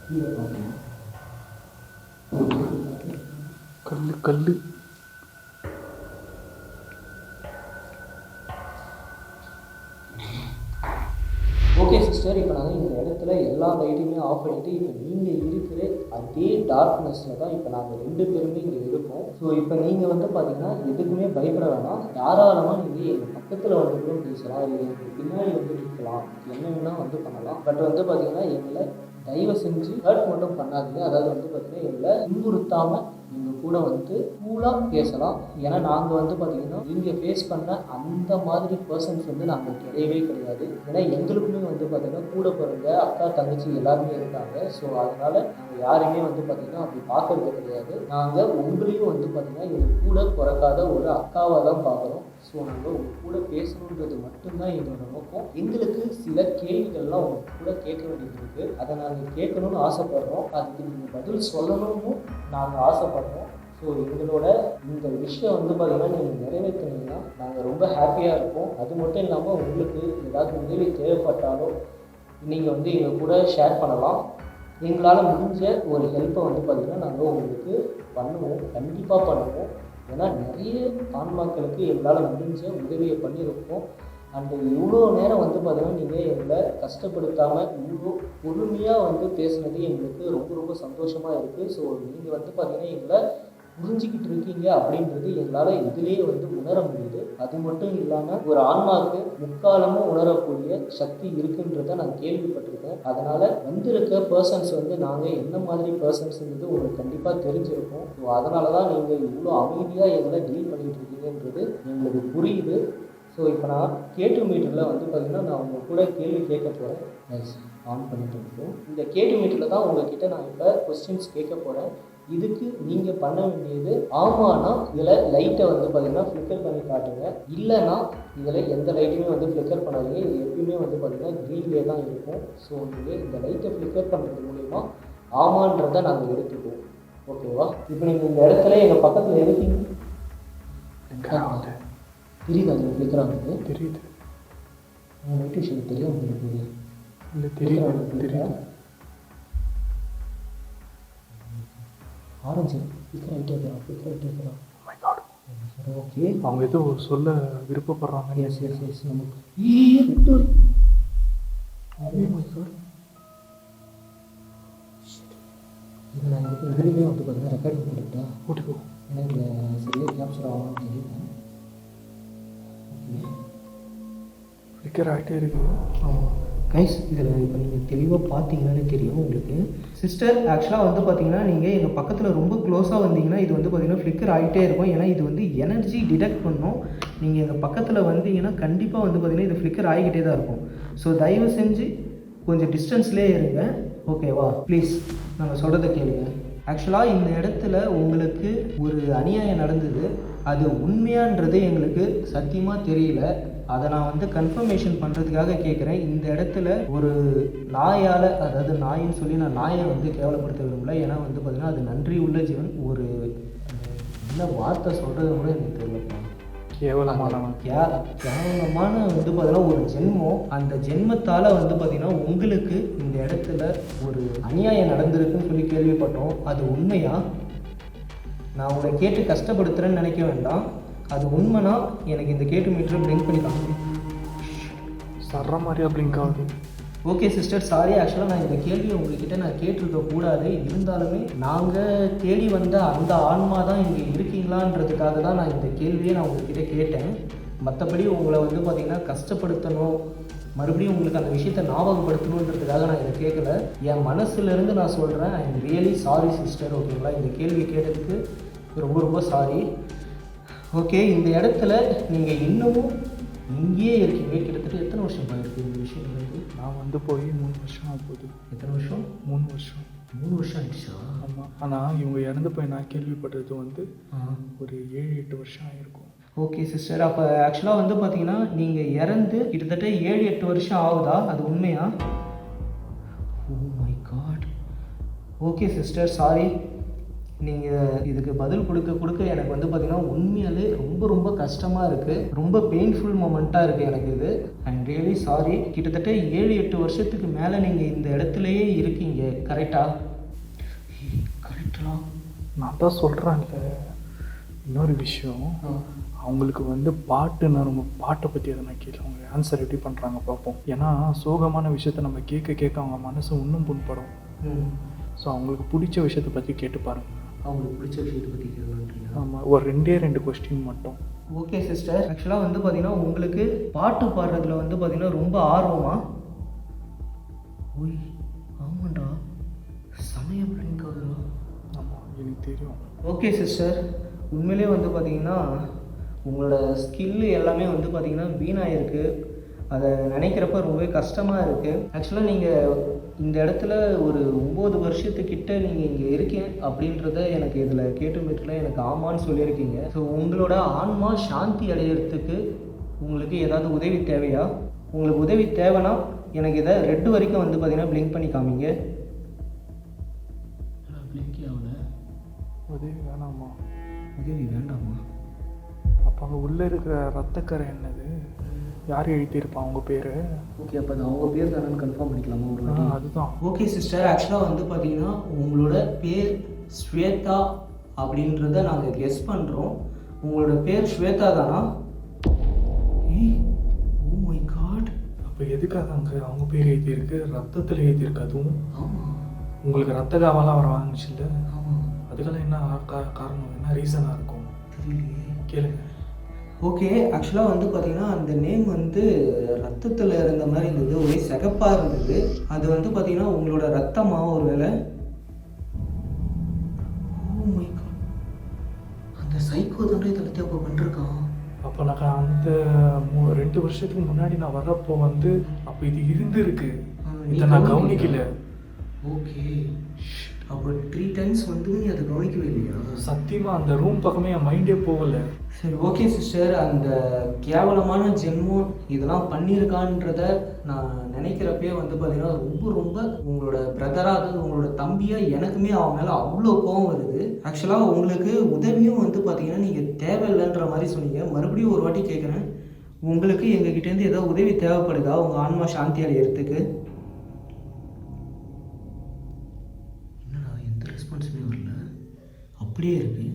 கீழே பார்க்கணும். கல் ஓகே சிஸ்டர், இப்போ நாங்கள் இந்த இடத்துல எல்லா லைட்டையுமே ஆஃப் பண்ணிவிட்டு இப்போ நீங்கள் இருக்கிற அதே டார்க்னஸில் தான் இப்போ நாங்கள் 2 பேருமே இங்கே இருக்கோம். ஸோ இப்போ நீங்கள் வந்து பார்த்தீங்கன்னா எதுக்குமே பயப்பட வேணாம். தாராளமாக நீங்கள் எங்கள் பக்கத்தில் வந்து கூட பேசலாம், இல்லை எங்களுக்கு பின்னாடி வந்து நிற்கலாம், என்ன வேணால் வந்து பண்ணலாம். பட் வந்து பார்த்தீங்கன்னா எங்களை தயவு செஞ்சு ஹர்ட் மட்டும் பண்ணாதீங்க. அதாவது வந்து பார்த்தீங்கன்னா எங்களை துன்புறுத்தாமல் எங்கள் கூட வந்து கூலாக பேசலாம். ஏன்னா நாங்கள் வந்து பார்த்திங்கன்னா நீங்கள் ஃபேஸ் பண்ண அந்த மாதிரி பர்சன்ஸ் வந்து நாங்கள் கிடையவே கிடையாது. ஏன்னா எங்களுக்குமே வந்து பார்த்திங்கன்னா கூட பிறந்த அக்கா தங்கச்சி எல்லாருமே இருக்காங்க. ஸோ அதனால் நாங்கள் யாருமே வந்து பார்த்திங்கன்னா அப்படி பார்க்கறது கிடையாது. நாங்கள் உங்களையும் வந்து பார்த்திங்கன்னா எங்கள் கூட பிறக்காத ஒரு அக்காவை தான் பார்க்குறோம். ஸோ நாங்கள் உங்கள் கூட பேசணுன்றது மட்டும்தான் எங்களோட நோக்கம். எங்களுக்கு சில கேள்விகள்லாம் உங்கள் கூட கேட்க வேண்டியது இருக்குது. அதை நாங்கள் கேட்கணும்னு ஆசைப்படுறோம். அதுக்கு நீங்கள் பதில் சொல்லணும்னு நாங்கள் ஆசைப்படுறோம். ஸோ எங்களோட இந்த விஷயம் வந்து பார்த்திங்கன்னா நீங்கள் நிறைவேற்றினீங்கன்னா நாங்கள் ரொம்ப ஹாப்பியாக இருப்போம். அது மட்டும் இல்லாமல் உங்களுக்கு ஏதாவது உதவி தேவைப்பட்டாலோ நீங்கள் வந்து எங்கள் கூட ஷேர் பண்ணலாம். எங்களால் முடிஞ்ச ஒரு ஹெல்ப்பை வந்து பார்த்திங்கன்னா நாங்கள் உங்களுக்கு பண்ணுவோம், கண்டிப்பாக பண்ணுவோம். ஏன்னா நிறைய ஆன்மாக்களுக்கு எங்களால் முடிஞ்ச உதவியை பண்ணியிருக்கோம். அண்டு இவ்வளோ நேரம் வந்து பார்த்திங்கன்னா நீங்கள் எங்களை கஷ்டப்படுத்தாமல் இவ்வளோ பொறுமையாக வந்து பேசுனது எங்களுக்கு ரொம்ப ரொம்ப சந்தோஷமாக இருக்குது. ஸோ நீங்கள் வந்து பார்த்திங்கன்னா எங்களை புரிஞ்சிக்கிட்டு இருக்கீங்க அப்படின்றது எங்களால் இதிலேயே வந்து உணர முடியுது. அது மட்டும் இல்லாமல் ஒரு ஆன்மாவுக்கு முக்காலமும் உணரக்கூடிய சக்தி இருக்குன்றதை நான் கேள்விப்பட்டிருக்கேன். அதனால் வந்திருக்க பர்சன்ஸ் வந்து நாங்கள் என்ன மாதிரி பர்சன்ஸுங்கிறது உங்களுக்கு கண்டிப்பாக தெரிஞ்சிருக்கும். ஸோ அதனால தான் நீங்கள் இவ்வளோ அமைதியாக எங்களை டீல் பண்ணிகிட்டு இருக்கீங்கன்றது எங்களுக்கு புரியுது. ஸோ இப்போ நான் கேட்டு மீட்டரில் வந்து பார்த்திங்கன்னா நான் உங்கள் கூட கேள்வி கேட்க போகிறேன். நைஸ், ஆன் பண்ணிட்டு இருக்கோம். இந்த கேட்டு மீட்டரில் தான் உங்கள்கிட்ட நான் இப்போ கொஸ்டின்ஸ் கேட்க போகிறேன். இதுக்கு நீங்கள் பண்ண வேண்டியது ஆமானா இதில் லைட்டை வந்து பார்த்திங்கன்னா ஃப்ளிக்கர் பண்ணி காட்டுங்க, இல்லைனா இதில் எந்த லைட்டுமே வந்து ஃப்ளிக்கர் பண்ணாதீங்க. இது எப்பயுமே வந்து பார்த்திங்கன்னா க்ரீன்லேயே தான் இருக்கும். ஸோ நீங்கள் இந்த லைட்டை ஃப்ளிக்கர் பண்ணுறது மூலிமா ஆமான்றதை நாங்கள் எடுத்துக்குவோம். ஓகேவா? இப்போ நீங்கள் இந்த இடத்துல எங்கள் பக்கத்தில் இருக்கீங்க, தெரியுது அது ஃப்ளிக்கர் ஆகுது. தெரியுது, லைட் விஷயம் தெரியும் உங்களுக்கு? இல்லை தெரியுது. ஆரஞ்சு ஃப்ளிக்கர் ஆகிட்டே இருக்கிறான். ஓகே, அவங்க ஏதோ சொல்ல விருப்பப்படுறாங்க. எஸ் எஸ் எஸ் நமக்கு இது நான் இதுலேயுமே வந்து பார்த்தீங்கன்னா ரெக்கார்டிங் போட்டுக்கிட்டா போட்டுக்கோ. ஏன்னா இதில் சரியாக கேப்சர் ஆகணும்னு தெரியல. ஃப்ளிக்கர் ஆகிட்டே இருக்கு. ஆமாம் கைஸ், இதில் இப்போ நீங்கள் தெளிவாக பார்த்தீங்கன்னாலே தெரியும் உங்களுக்கு. சிஸ்டர், ஆக்சுவலாக வந்து பார்த்தீங்கன்னா நீங்கள் எங்கள் பக்கத்தில் ரொம்ப க்ளோஸாக வந்தீங்கன்னா இது வந்து பார்த்தீங்கன்னா ஃப்ளிக்கர் ஆகிட்டே இருக்கும். ஏன்னா இது வந்து எனர்ஜி டிடெக்ட் பண்ணும். நீங்கள் எங்கள் பக்கத்தில் வந்தீங்கன்னா கண்டிப்பாக வந்து பார்த்தீங்கன்னா இது ஃப்ளிக்கர் ஆகிக்கிட்டே தான் இருக்கும். ஸோ தயவு செஞ்சு கொஞ்சம் டிஸ்டன்ஸ்லேயே இருங்க, ஓகேவா? ப்ளீஸ் நாங்கள் சொல்கிறத கேளுங்க. ஆக்சுவலாக இந்த இடத்துல உங்களுக்கு ஒரு அநியாயம் நடந்தது. அது உண்மையான்றது எங்களுக்கு சத்தியமாக தெரியல. அதை நான் வந்து கன்ஃபர்மேஷன் பண்ணுறதுக்காக கேட்குறேன். இந்த இடத்துல ஒரு நாயால், அதாவது நாயின்னு சொல்லி நான் நாயை வந்து கேவலப்படுத்த விரும்பல. ஏன்னா வந்து பார்த்திங்கன்னா அது நன்றி உள்ள ஜீவன். ஒரு என்ன வார்த்தை சொல்கிறது கூட எனக்கு தெரியலப்பா. கேவலமானவன். கேவலமான வந்து பார்த்தீங்கன்னா ஒரு ஜென்மம். அந்த ஜென்மத்தால் வந்து பார்த்தீங்கன்னா உங்களுக்கு இந்த இடத்துல ஒரு அநியாயம் நடந்திருக்குன்னு சொல்லி கேள்விப்பட்டோம். அது உண்மையா? நான் உங்களை கேட்டு கஷ்டப்படுத்துகிறேன்னு நினைக்க வேண்டாம். அது உண்மைனா எனக்கு இந்த கேட்டு மீட்டரை பிளிங்க் பண்ணி காமிங்க. சர்ற மாதிரியா பிளிங்க் ஆகுது? Okay sister, sorry. ஆக்சுவலாக நான் இந்த கேள்வியை உங்ககிட்ட நான் கேட்டிருக்க கூடாது. இருந்தாலுமே நாங்கள் தேடி வந்த அந்த ஆன்மா தான் இங்கே இருக்கீங்களான்றதுக்காக தான் நான் இந்த கேள்வியை நான் உங்ககிட்ட கேட்டேன். மற்றபடி உங்களை வந்து பார்த்திங்கன்னா கஷ்டப்படுத்தணும், மறுபடியும் உங்களுக்கு அந்த விஷயத்தை ஞாபகப்படுத்தணுன்றதுக்காக நான் இதை கேட்கல. என் மனசுலேருந்து நான் சொல்கிறேன், I am really sorry sister. ஓகேங்களா? இந்த கேள்வி கேட்டதுக்கு ரொம்ப ரொம்ப சாரி. ஓகே, இந்த இடத்துல நீங்கள் இன்னமும் இங்கேயே இருக்கீங்க. கிட்டத்தட்ட எத்தனை வருஷம் போயிருக்கு இந்த விஷயம் வந்து? நான் வந்து போய் 3 வருஷம் ஆகுது. எத்தனை வருஷம்? 3 வருஷம். 3 வருஷம் ஆயிடுச்சா? ஆமாம். ஆனால் இவங்க இறந்து போய் நான் கேள்விப்பட்டது வந்து ஒரு 7-8 வருஷம் ஆகிருக்கும். ஓகே சிஸ்டர், அப்போ ஆக்சுவலாக வந்து பார்த்தீங்கன்னா நீங்கள் இறந்து கிட்டத்தட்ட 7-8 வருஷம் ஆகுதா? அது உண்மையா? Oh my god. Okay sister, sorry. நீங்கள் இதுக்கு பதில் கொடுக்க எனக்கு வந்து பார்த்திங்கன்னா உண்மையாலே ரொம்ப ரொம்ப கஷ்டமாக இருக்குது. ரொம்ப பெயின்ஃபுல் மொமெண்ட்டாக இருக்குது எனக்கு இது. I am really sorry. கிட்டத்தட்ட 7-8 வருஷத்துக்கு மேலே நீங்கள் இந்த இடத்துலையே இருக்கீங்க, கரெக்டா? கரெக்டா? நான் தான் சொல்கிறேன்ல. இன்னொரு விஷயம், அவங்களுக்கு வந்து பாட்டுன்னா ரொம்ப பாட்டை பற்றி எதனா கேட்கல. அவங்க ஆன்சர் எப்படி பண்ணுறாங்க பார்ப்போம். ஏன்னா சோகமான விஷயத்த நம்ம கேட்க அவங்க மனசு இன்னும் புண்படும். ஸோ அவங்களுக்கு பிடிச்ச விஷயத்தை பற்றி கேட்டு பாருங்கள். அவங்களுக்கு பிடிச்ச விஷயத்தை பற்றி கேட்கலாம். ஆமாம், ஒரு 2 கொஸ்டின் மட்டும். ஓகே சிஸ்டர், ஆக்சுவலாக வந்து பார்த்தீங்கன்னா உங்களுக்கு பாட்டு பாடுறதுல வந்து பார்த்தீங்கன்னா ரொம்ப ஆர்வமா? ஓய் ஆமாண்டா, சமயம் பிள்ளைங்காதுடா. ஆமாம், எனக்கு தெரியும். ஓகே சிஸ்டர், உண்மையிலே வந்து பார்த்தீங்கன்னா உங்களோட ஸ்கில்லு எல்லாமே வந்து பார்த்தீங்கன்னா வீணாயிருக்கு. அதை நினைக்கிறப்ப ரொம்பவே கஷ்டமாக இருக்குது. ஆக்சுவலாக நீங்கள் இந்த இடத்துல ஒரு 9 வருஷத்துக்கிட்ட நீங்கள் இங்கே இருக்கேன் அப்படின்றத எனக்கு இதில் கேட்டுமிட்டில் எனக்கு ஆமான்னு சொல்லியிருக்கீங்க. ஸோ உங்களோட ஆன்மா சாந்தி அடையிறதுக்கு உங்களுக்கு ஏதாவது உதவி தேவையா? உங்களுக்கு உதவி தேவைன்னா எனக்கு இதை ரெட் வரைக்கும் வந்து பார்த்தீங்கன்னா பிளிங்க் பண்ணி காமிங்க. பிளிங்க் ஆகல. உதவி வேணாமா? உதவி வேண்டாமா? அப்போ அங்கே உள்ளே இருக்கிற ரத்தக்கரை என்னது? யார் எழுதியிருப்பான் அவங்க பேர்? ஓகே, அப்போ அது அவங்க பேர் தானே கன்ஃபார்ம் பண்ணிக்கலாமா ஒரு வாட்டி? அதுதான். ஓகே சிஸ்டர், ஆக்சுவலாக வந்து பார்த்தீங்கன்னா உங்களோட பேர் ஸ்வேதா அப்படின்றத நாங்கள் கெஸ் பண்ணுறோம். உங்களோட பேர் ஸ்வேதா தானா? Oh my god. அப்போ எதுக்காக அங்கே அவங்க பேர் எழுதியிருக்கு? ரத்தத்தில் எழுதியிருக்கு அதுவும். ஆமாம். உங்களுக்கு ரத்த காவலாம் வர வாங்கிச்சு இல்லை? ஆமாம். அதுக்கெல்லாம் என்ன காரணம், என்ன ரீசனாக இருக்கும்? தெரியலையே, கேளுங்க. ஓகே, ஆக்சுவலாக வந்து பார்த்தீங்கன்னா அந்த நேம் வந்து ரத்தத்தில் இருந்த மாதிரி இருந்தது, ஒரே சிகப்பாக இருந்தது. அது வந்து பார்த்தீங்கன்னா உங்களோட ரத்தமாக ஒரு வேலை? ஓ மை காட், அந்த சைக்கோ தானே இதில் தேவை பண்ணிருக்கான். அப்போ நான் அந்த 2 வருஷத்துக்கு முன்னாடி நான் வரப்போ வந்து அப்போ இது இருந்திருக்கு. இதை நான் கவனிக்கல. ஓகே, அப்போ 3 டைம்ஸ் வந்து நீ அதை கவனிக்கவே இல்லையா? சத்தியமாக அந்த ரூம் பக்கமே என் மைண்டே போகலை. சரி, ஓகே சிஸ்டர், அந்த கேவலமான ஜென்மம் இதெல்லாம் பண்ணியிருக்கான்றத நான் நினைக்கிறப்பே வந்து பார்த்தீங்கன்னா ரொம்ப ரொம்ப உங்களோட பிரதராக, அதாவது உங்களோட தம்பியாக எனக்குமே அவன் மேலே அவ்வளோ கோவம் வருது. ஆக்சுவலாக உங்களுக்கு உதவியும் வந்து பார்த்தீங்கன்னா நீங்கள் தேவையில்லைன்ற மாதிரி சொன்னீங்க. மறுபடியும் ஒரு வாட்டி கேட்குறேன், உங்களுக்கு எங்ககிட்டேருந்து ஏதாவது உதவி தேவைப்படுதா உங்கள் ஆன்மா சாந்தி அடையிறதுக்கு? என்னடா எந்த ரெஸ்பான்ஸுமே வரல, அப்படியே இருக்கு.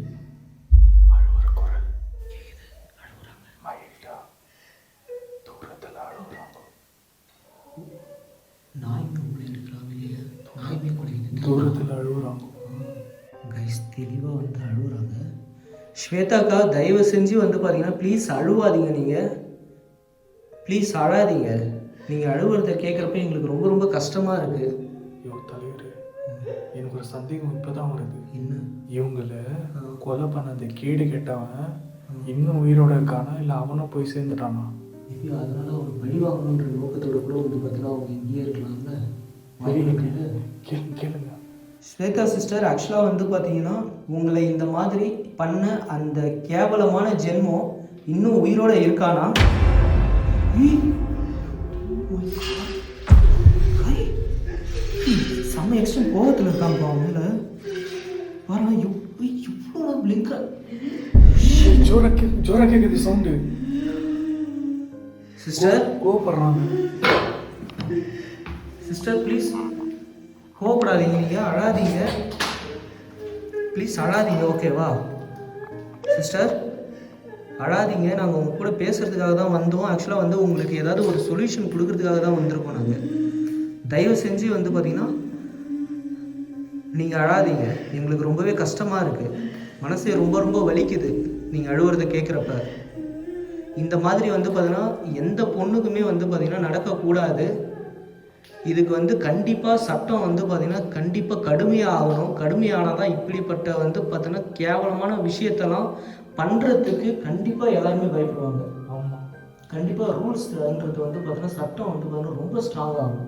தூரத்தில் அழுகுறாங்க. கைஸ் தெளிவாக வந்து அழுகுறாங்க. ஸ்வேதாக்கா, தயவு செஞ்சு வந்து பார்த்தீங்கன்னா ப்ளீஸ் அழுவாதீங்க. நீங்கள் ப்ளீஸ் அழாதீங்க. நீங்கள் அழுவுறத கேட்குறப்ப எங்களுக்கு ரொம்ப ரொம்ப கஷ்டமாக இருக்குது. ஐயோ தலைவர், எனக்கு ஒரு சந்தேகம் இப்போ தான் வருது. என்ன? இவங்கள கொலை பண்ணது கேடு கேட்டவன் இன்னும் உயிரோட இருக்கானா, இல்லை அவனும் போய் சேர்ந்துட்டானா? மேபி அதனால் ஒரு பழி வாங்கணுன்ற நோக்கத்தோட கூட வந்து பார்த்தீங்கன்னா அவங்க இங்கேயே இருக்கலாம்ல. கேளுங்க. ஸ்வேதா சிஸ்டர், ஆக்சுவலாக வந்து பார்த்தீங்கன்னா உங்களை இந்த மாதிரி பண்ண அந்த கேவலமான ஜென்மம் இன்னும் உயிரோட இருக்கானா? செம்ம எக்ஸ்ட்ரீம் கோவத்தில் இருக்காங்க அவங்க மேலே. பாரு எவ்வளோ பிளிங்கர். ஜோரா கேக்குது சவுண்டு. சிஸ்டர் கோவப்படுறாங்க. சிஸ்டர் ப்ளீஸ் கோவப்படாதீங்க, நீங்கள் அழாதீங்க, ப்ளீஸ் அழாதீங்க, ஓகேவா? சிஸ்டர் அழாதீங்க, நாங்கள் உங்கள் கூட பேசுகிறதுக்காக தான் வந்தோம். ஆக்சுவலாக வந்து உங்களுக்கு ஏதாவது ஒரு சொல்யூஷன் கொடுக்கறதுக்காக தான் வந்திருக்கோம் நாங்கள். தயவு செஞ்சு வந்து பார்த்திங்கன்னா நீங்கள் அழாதீங்க. எங்களுக்கு ரொம்பவே கஷ்டமாக இருக்குது, மனசே ரொம்ப ரொம்ப வலிக்குது நீங்கள் அழுவுறதை கேட்குறப்ப. இந்த மாதிரி வந்து பார்த்திங்கன்னா எந்த பொண்ணுக்குமே வந்து பார்த்திங்கன்னா நடக்கக்கூடாது. இதுக்கு வந்து கண்டிப்பாக சட்டம் வந்து பார்த்திங்கன்னா கண்டிப்பாக கடுமையாக ஆகணும். கடுமையானால் தான் இப்படிப்பட்ட வந்து பார்த்திங்கன்னா கேவலமான விஷயத்தெல்லாம் பண்ணுறதுக்கு கண்டிப்பாக எல்லாருமே பயப்படுவாங்க. ஆமாம், கண்டிப்பாக ரூல்ஸ்ன்றது வந்து பார்த்திங்கன்னா சட்டம் வந்து பார்த்திங்கன்னா ரொம்ப ஸ்ட்ராங் ஆகும்.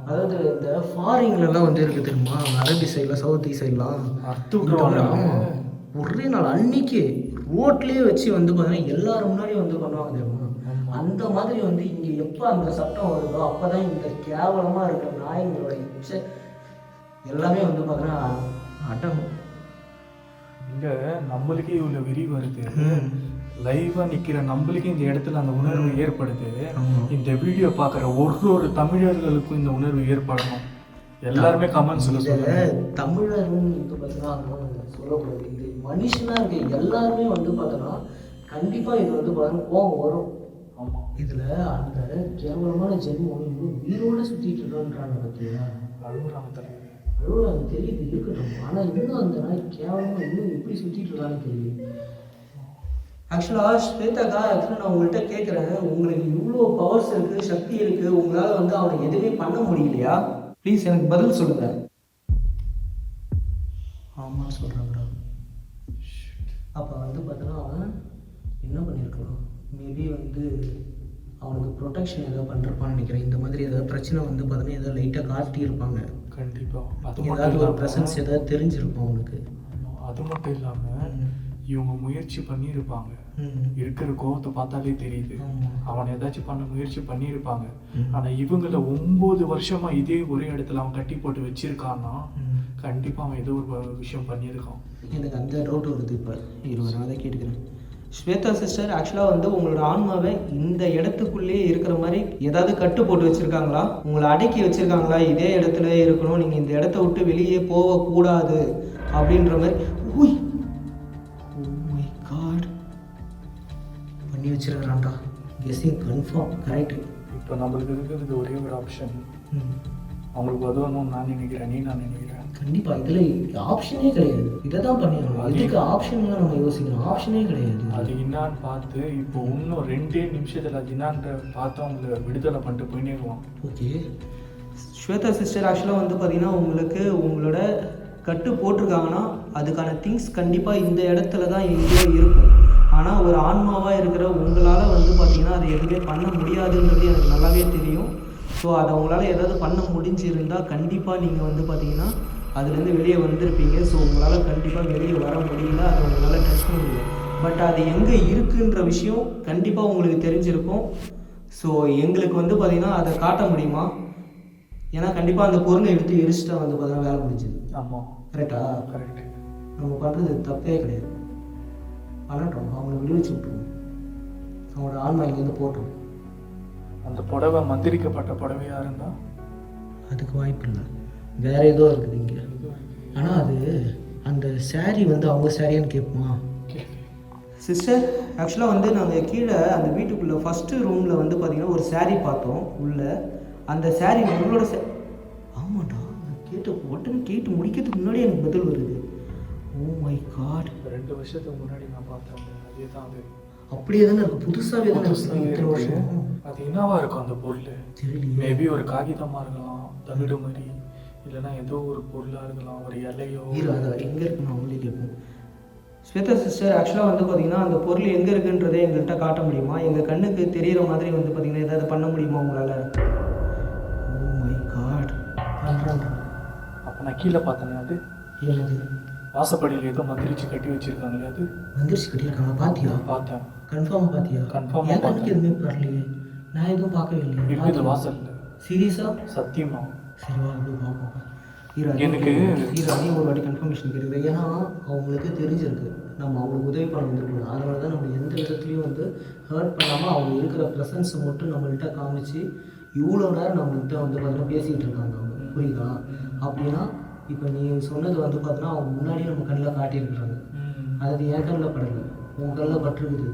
அதாவது இந்த ஃபாரின்லலாம் வந்து இருக்குது தெரியுமா, அரபி சைடில், சவுத் ஈஸ்ட் சைட்லாம் ஆமாம், ஒரே நாள் அன்னைக்கு ரோட்லேயே வச்சு வந்து பார்த்தீங்கன்னா எல்லாரும் முன்னாடியும் வந்து பண்ணுவாங்க தெரியுமா. அந்த மாதிரி வந்து இங்கே எப்போ அந்த சட்டம் வருதோ அப்போ தான் இந்த கேவலமாக இருக்கிற நாயங்களோட இச்சை எல்லாமே வந்து பார்த்தீங்கன்னா அடங்கும். இங்கே நம்மளுக்கே இவ்வளோ வெறி வருது, லைவாக நிற்கிற நம்மளுக்கே இந்த இடத்துல அந்த உணர்வு ஏற்படுது. இந்த வீடியோ பார்க்குற ஒரு தமிழர்களுக்கும் இந்த உணர்வு ஏற்படணும். எல்லாருமே கமெண்ட்ஸ்ல தமிழரும் வந்து பார்த்தீங்கன்னா சொல்லக்கூடாது, இது மனுஷனாக இருக்க எல்லாருமே வந்து பார்த்தோன்னா கண்டிப்பாக இது வந்து பார்த்தீங்கன்னா கோபம் வரும். ஆமாம், இதில் அந்த கேவலமான ஜென்மம் இன்னும் உயிரோடு சுற்றிட்டு இருக்கோன்றாங்க பார்த்தீங்களா. அழுகுறாங்க தெரியுது இருக்கட்டும், ஆனால் இன்னும் அந்த நாய் கேவலமாக இன்னும் எப்படி சுற்றிட்டு இருக்கான்னு தெரியுது. ஆக்சுவலாக ஸ்வேதாக்கா, ஆக்சுவலாக நான் உங்கள்கிட்ட கேட்குறேன், உங்களுக்கு இவ்வளோ பவர்ஸ் இருக்குது, சக்தி இருக்குது, உங்களால் வந்து அவனை எதுவுமே பண்ண முடியலையா? ப்ளீஸ் எனக்கு பதில் சொல்லுங்கள். ஆமாம் சொல்கிறாங்கடா. அப்போ வந்து பார்த்தோன்னா அவன் என்ன பண்ணியிருக்கலாம், மேபி வந்து அவனுக்கு ப்ரொடெக்ஷன் ஏதாவது பண்ணுறப்பான்னு நினைக்கிறேன். இந்த மாதிரி ஏதாவது பிரச்சனை வந்து பார்த்தோன்னா ஏதாவது லைட்டாக காட்டியிருப்பாங்க. கண்டிப்பாக ஏதாவது ஒரு ப்ரெசன்ஸ் ஏதாவது தெரிஞ்சிருக்கும் அவனுக்கு. அது மட்டும் இல்லாமல் இவங்க முயற்சி பண்ணியிருப்பாங்க, இருக்கிற கோவத்தை பார்த்தாலே தெரியுது. அவன் ஏதாச்சும் பண்ண முயற்சி பண்ணியிருப்பாங்க. ஆனால் இவங்கள 9 வருஷமா இதே ஒரே இடத்துல அவன் கட்டி போட்டு வச்சிருக்கான்னா கண்டிப்பாக அவன் ஏதோ ஒரு விஷயம் பண்ணியிருக்கான். எனக்கு அந்த டவுட் வருது. இப்போ நான் அதை கேட்டுக்கிறேன். ஸ்வேதா சிஸ்டர், ஆக்சுவலாக வந்து உங்களோட ஆன்மாவை இந்த இடத்துக்குள்ளேயே இருக்கிற மாதிரி ஏதாவது கட்டு போட்டு வச்சுருக்காங்களா? உங்களை அடக்கி வச்சுருக்காங்களா? இதே இடத்துல இருக்கணும், நீங்கள் இந்த இடத்த விட்டு வெளியே போகக்கூடாது அப்படின்ற மாதிரி பண்ணி வச்சிருக்கிறான்டா. Guessing confirm correct. இப்போ நம்மளுக்கு இருக்கிறது ஒரே ஒரு ஆப்ஷன், அவங்களுக்கு உதவணும் நான் நினைக்கிறேன், நான் நினைக்கிறேன். கண்டிப்பாக இதில் ஆப்ஷனே கிடையாது, இதை தான் பண்ணிடணும். இதுக்கு ஆப்ஷன்லாம் நம்ம யோசிக்கணும், ஆப்ஷனே கிடையாது. அது என்னான்னு பார்த்து இப்போ இன்னும் 2 நிமிஷத்தில் அது என்னான்ற பார்த்து அவங்கள விடுதலை பண்ணிட்டு போயினேருவான். ஓகே ஸ்வேதா சிஸ்டர், ஆக்சுவலாக வந்து பார்த்தீங்கன்னா உங்களுக்கு உங்களோட கட்டு போட்டிருக்காங்கன்னா அதுக்கான திங்ஸ் கண்டிப்பாக இந்த இடத்துல தான் எங்கேயோ இருக்கும். ஆனால் ஒரு ஆன்மாவாக இருக்கிற உங்களால் வந்து பார்த்திங்கன்னா அதை எதுவுமே பண்ண முடியாதுன்றது எனக்கு நல்லாவே தெரியும். ஸோ அதை உங்களால் ஏதாவது பண்ண முடிஞ்சிருந்தால் கண்டிப்பாக நீங்கள் வந்து பார்த்திங்கன்னா அதுலேருந்து வெளியே வந்திருப்பீங்க. ஸோ உங்களால் கண்டிப்பாக வெளியே வர முடியல, அதை உங்களால் டச் பண்ண முடியல. பட் அது எங்கே இருக்குன்ற விஷயம் கண்டிப்பாக உங்களுக்கு தெரிஞ்சிருக்கும். ஸோ எங்களுக்கு வந்து பார்த்திங்கன்னா அதை காட்ட முடியுமா? ஏன்னா கண்டிப்பாக அந்த பொருளை எடுத்து எரிச்சிட்டா வந்து பார்த்தீங்கன்னா வேலை முடிஞ்சுது. ஆமாம், கரெக்டா? கரெக்ட். நம்ம பண்ணுறது தப்பே கிடையாது. பண்ணட்டும், அவங்களை விடுவிச்சு விட்டுருவோம், அவங்களோட ஆன்மா இங்கேருந்து போட்டோம். அந்த புடவை மந்திரிக்கப்பட்ட புடவையாக இருந்தால் அதுக்கு வாய்ப்பு இல்லை, வேற ஏதோ இருக்குது இங்கே. ஆனால் அது அந்த சாரீ வந்து அவங்க சாரியான்னு கேட்போமா? சிஸ்டர், ஆக்சுவலாக வந்து நாங்கள் கீழே அந்த வீட்டுக்குள்ளே ஃபஸ்ட்டு ரூமில் வந்து பார்த்திங்கன்னா ஒரு சாரீ பார்த்தோம் உள்ளே. அந்த சாரீ உங்களோட ஆமாண்டா, உடனே கேட்டு முடிக்கிறதுக்கு முன்னாடி எனக்கு பதில் வருது. ஓ மை காட், 2 வருஷத்துக்கு முன்னாடி நான் பார்த்தேன். அதே தான் அது அப்படியே தானே இருக்குது, புதுசாகவே தானே இருக்குது. அது என்னவா இருக்கும் அந்த பொருள் தெரியல. மேபி ஒரு காகிதமாக இருக்கலாம், தவிடு மாதிரி, இல்லைன்னா ஏதோ ஒரு பொருளாக இருக்கலாம், ஒரு இலையோ. அது எங்கே இருக்குன்னு அவங்களே கேட்போம். ஸ்வேதா சிஸ்டர், ஆக்சுவலாக வந்து பார்த்திங்கன்னா அந்த பொருள் எங்கே இருக்குன்றதை எங்கள்கிட்ட காட்ட முடியுமா? எங்கள் கண்ணுக்கு தெரிகிற மாதிரி வந்து பார்த்திங்கன்னா ஏதாவது பண்ண முடியுமா உங்களால்? ஓ மை காட், பண்ணுறாங்க. அப்போ நான் கீழே பார்த்தேனே, அது என்னது? வாசப்படியில் ஏதோ மந்திரிச்சு கட்டி வச்சிருக்காங்களே, அது மந்திரிச்சு கட்டியிருக்காங்க. பார்த்தியா? பார்த்தேன். கன்ஃபார்மாக பார்த்தியா? கன்ஃபார்மாக. என் கண்ணுக்கு எதுவுமே வரலையே, நான் எதுவும் பார்க்கவே இல்லையே. இருக்குது வாசலில். சீரியஸா? சத்தியமா. சரி வா, அப்படி பார்ப்போம். எனக்கு நீ ஒரு வாட்டி கன்ஃபர்மேஷன் கேட்குறேன். ஏன்னா அவங்களுக்கு தெரிஞ்சிருக்கு நம்ம அவங்களுக்கு உதவி பண்ண வந்துருக்கோம். அதனால தான் நம்ம எந்த விதத்துலையும் வந்து ஹர்ட் பண்ணாமல் அவங்க இருக்கிற ப்ரெசன்ஸை மட்டும் நம்மள்கிட்ட காமிச்சு இவ்வளோ நேரம் நம்மள்கிட்ட வந்து பார்த்தீங்கன்னா பேசிகிட்டு இருக்காங்க அவங்க. புரியுதா? அப்படின்னா இப்போ நீ சொன்னது வந்து பார்த்தீங்கன்னா அவங்க முன்னாடியே நம்ம கண்ணில் காட்டியிருக்கிறாங்க. அதாவது என் கண்ணில் படலை, உங்கள் கண்ணில் பட்டிருக்குது,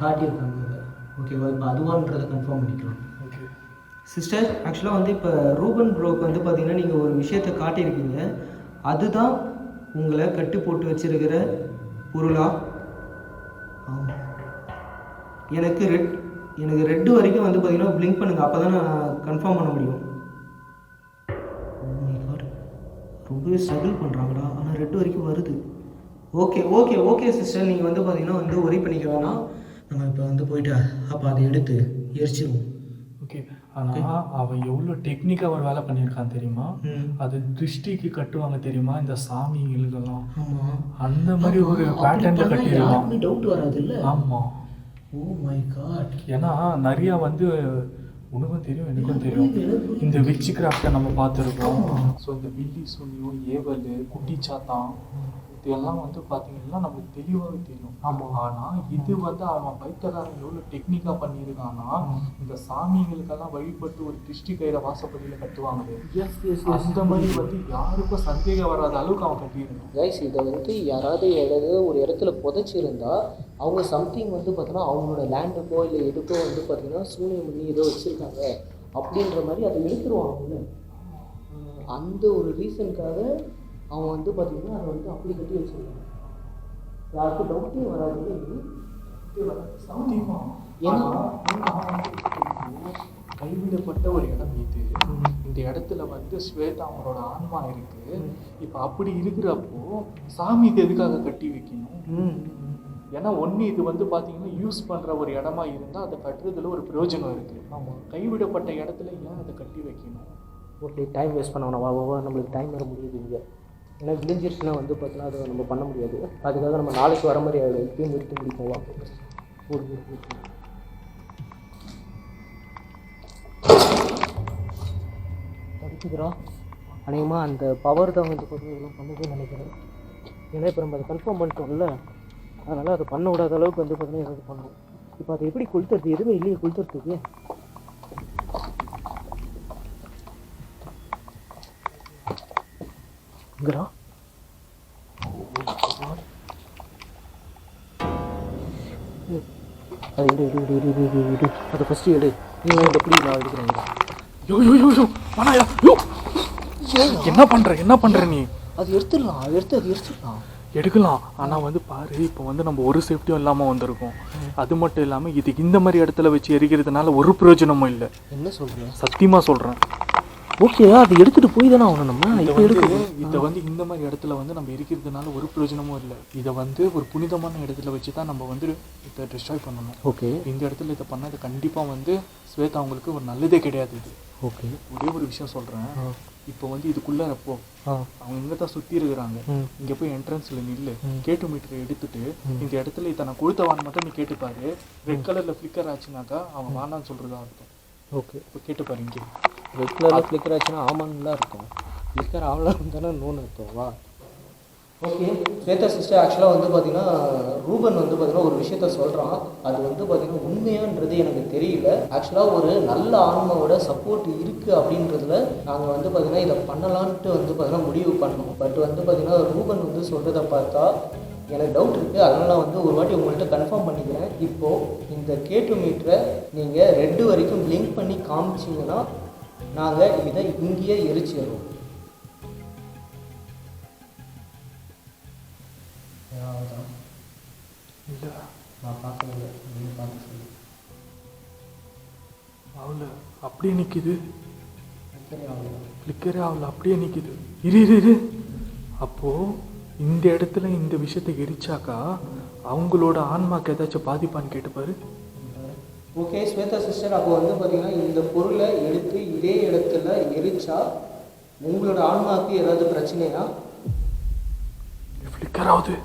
காட்டியிருக்காங்க. ஓகேவா? இப்போ அதுவான்றதை கன்ஃபார்ம் பண்ணிக்கலாம். ஓகே சிஸ்டர், ஆக்சுவலாக வந்து இப்போ ரூபன் ப்ரோக்கு வந்து பார்த்தீங்கன்னா நீங்கள் ஒரு விஷயத்தை காட்டியிருக்கீங்க. அதுதான் உங்களை கட்டி போட்டு வச்சிருக்கிற பொருளா? ஆமாம். எனக்கு ரெட்டு வரைக்கும் வந்து பார்த்தீங்கன்னா பிளிங்க் பண்ணுங்கள், அப்போ தான் நான் கன்ஃபார்ம் பண்ண முடியும். ரொம்பவே ஸ்ட்ரகிள் பண்ணுறாங்கடா, ஆனால் ரெட்டு வரைக்கும் வருது. ஓகே ஓகே ஓகே சிஸ்டர், நீங்கள் வந்து பார்த்தீங்கன்னா வந்து ஒரே பண்ணிக்க வேணாம். நம்ம இப்போ வந்து போயிட்டு அப்போ அதை எடுத்து எரிச்சிருவோம். ஓகே. ஆனால் அவன் எவ்வளோ டெக்னிக்காக ஒரு வேலை பண்ணியிருக்கான் தெரியுமா? அது திருஷ்டிக்கு கட்டுவாங்க தெரியுமா இந்த சாமிங்களுக்கெல்லாம்? அந்த மாதிரி ஒரு பேட்டர்னில் கட்டிடுவான். டவுட் வராது இல்லை? ஆமாம். Oh my god. ஏன்னா நிறையா வந்து உனக்கும் தெரியும் எனக்கும் தெரியும் இந்த விச் கிராஃப்டை நம்ம பார்த்துருக்கோம். ஸோ இந்த வில்லி சுனியும் ஏவல் குட்டி சாத்தான் இதெல்லாம் வந்து பார்த்தீங்கன்னா நமக்கு தெளிவாகவே தெரியும். ஆமாம். ஆனால் இது வந்து அவன் பைத்தியக்காரன் எவ்வளோ டெக்னிக்காக பண்ணியிருக்கான்னா இந்த சாமிகளுக்கெல்லாம் வழிபட்டு ஒரு திருஷ்டி கயிறை வாசப்படியில் கட்டுவாங்க. அந்த மாதிரி வந்து யாருக்கும் சந்தேகம் வராத அளவுக்கு அவன் கட்டியிருக்கான். கைஸ், இதை வந்து யாராவது ஒரு இடத்துல புதைச்சிருந்தா அவங்க சம்திங் வந்து பார்த்தீங்கன்னா அவங்களோட லேண்டுக்கோ இல்லை எதுக்கோ வந்து பார்த்தீங்கன்னா சூனியம் பண்ணி ஏதோ வச்சுருக்காங்க அப்படின்ற மாதிரி அதை எடுத்துருவாங்க. அந்த ஒரு ரீசனுக்காக அவன் வந்து பார்த்தீங்கன்னா அதை வந்து அப்படி கட்டி வச்சுருக்கான். யாருக்கும் டவுட்டே வராது. ஏன்னா கைவிடப்பட்ட ஒரு இடம் இது. இந்த இடத்துல வந்து ஸ்வேதா அவங்களோட ஆன்மா இருக்கு. இப்போ அப்படி இருக்கிறப்போ சாமி இது எதுக்காக கட்டி வைக்கணும்? ஏன்னா ஒன்று இது வந்து பார்த்தீங்கன்னா யூஸ் பண்ணுற ஒரு இடமா இருந்தால் அதை கட்டுறதுல ஒரு பிரயோஜனம் இருக்குது. ஆமாம். கைவிடப்பட்ட இடத்துல ஏன் அதை கட்டி வைக்கணும்? ஓகே, டைம் வேஸ்ட் பண்ண வா, நம்மளுக்கு டைம் வர முடியுது இங்கே. ஏன்னா விளைஞ்சிருச்சுன்னா வந்து பார்த்தீங்கன்னா அதை நம்ம பண்ண முடியாது. அதுக்காக நம்ம நாளைக்கு வர மாதிரி ஆகிடும். இப்பயும் நிறுத்தி முடிப்போம். வா படிச்சுக்கிறோம். அநேகமாக அந்த பவர் தான் வந்து பார்த்தீங்கன்னா பண்ணதே நினைக்கிறேன். ஏன்னா இப்போ நம்ம அதை கன்ஃபார்ம் பண்ணிட்டோம்ல, அதனால் அதை பண்ண விடாத அளவுக்கு வந்து பார்த்தீங்கன்னா ஏதாவது பண்ணணும். இப்போ அதை எப்படி கொளுத்துறது? எதுவுமே இல்லையே கொளுத்துறதுக்கு. அது எடு அதை ஃபஸ்ட்டு எடு. நீ எப்படி நான் எடுக்கிறேன். என்ன பண்ற நீ? அது எடுத்துடலாம். எடுக்கலாம். ஆனால் வந்து பாரு, இப்போ வந்து நம்ம ஒரு சேஃப்டியும் இல்லாமல் வந்திருக்கோம். அது மட்டும் இல்லாமல் இது இந்த மாதிரி இடத்துல வச்சு எரிக்கிறதுனால ஒரு பிரயோஜனமும் இல்லை. என்ன சொல்கிறேன்? சத்தியமாக சொல்கிறேன். ஓகே, அதை எடுத்துகிட்டு போய் தானே ஆகணும். நம்ம இப்போ இதை வந்து இந்த மாதிரி இடத்துல வந்து நம்ம எரிக்கிறதுனால ஒரு பிரயோஜனமும் இல்லை. இதை வந்து ஒரு புனிதமான இடத்துல வச்சு தான் நம்ம வந்து இதை டிஸ்ட்ராய் பண்ணணும். ஓகே, இந்த இடத்துல இதை பண்ணது கண்டிப்பாக வந்து ஸ்வேதா அவங்களுக்கு ஒரு நல்லதே கிடையாது. இது ஓகே. ஒரே ஒரு விஷயம் சொல்கிறேன். இப்போ வந்து இதுக்குள்ளே அப்போ அவங்க இங்கே தான் சுற்றி இருக்கிறாங்க. இங்கே போய் என்ட்ரன்ஸில் நில்லு, கேட்டு மீட்டரை எடுத்துட்டு இந்த இடத்துல இதை நான் கொடுத்தவான்னு மட்டும் நீ கேட்டுப்பாரு. ரெட் கலரில் ஃப்ளிக்கர் ஆச்சுனாக்கா அவன் வேணான்னு சொல்கிறதா அர்த்தம். ஓகே, இப்போ கேட்டுப்பாரு. இங்கே ரெட் கலரில் ஃப்ளிக்கர் ஆச்சுன்னா ஆமான்னுலாம் இருக்கும். ஃப்ளிக்கர் ஆகலாம் இருந்தானே நோன்னு இருக்கும். வா. ஓகே, ஸ்வேதா சிஸ்டர், ஆக்சுவலாக வந்து பார்த்திங்கன்னா ரூபன் வந்து பார்த்திங்கன்னா ஒரு விஷயத்த சொல்கிறான். அது வந்து பார்த்திங்கன்னா உண்மையான்றது எனக்கு தெரியல. ஆக்சுவலாக ஒரு நல்ல ஆன்மாவோட சப்போர்ட் இருக்குது அப்படின்றதுல நாங்கள் வந்து பார்த்திங்கன்னா இதை பண்ணலான்ட்டு வந்து பார்த்திங்கன்னா முடிவு பண்ணோம். பட் வந்து பார்த்திங்கன்னா ரூபன் வந்து சொல்கிறத பார்த்தா எனக்கு டவுட் இருக்குது. அதனால் நான் வந்து ஒரு வாட்டி உங்கள்கிட்ட கன்ஃபார்ம் பண்ணிக்கிறேன். இப்போது இந்த K2 மீட்டரை நீங்கள் ரெட்டு வரைக்கும் லிங்க் பண்ணி காமிச்சிங்கன்னா நாங்கள் இதை இங்கேயே எரிச்சிடுறோம். இல்லை, நான் பார்க்கல, நீங்கள் பார்த்து சொல்லு. அவளை அப்படியே நிற்கிது. ஃப்ளிக்கரே அவளை அப்படியே நிற்கிது. இரு. அப்போது இந்த இடத்துல இந்த விஷயத்தை எரிச்சாக்கா அவங்களோட ஆன்மாக்கு ஏதாச்சும் பாதிப்பான்னு கேட்டுப்பாரு. ஓகே ஸ்வேதா சிஸ்டர், அப்போ வந்து பார்த்தீங்கன்னா இந்த பொருளை எடுத்து இதே இடத்துல எரிச்சா உங்களோட ஆன்மாவுக்கு ஏதாவது பிரச்சனையா? ஃப்ளிக்கர் ஆகுது.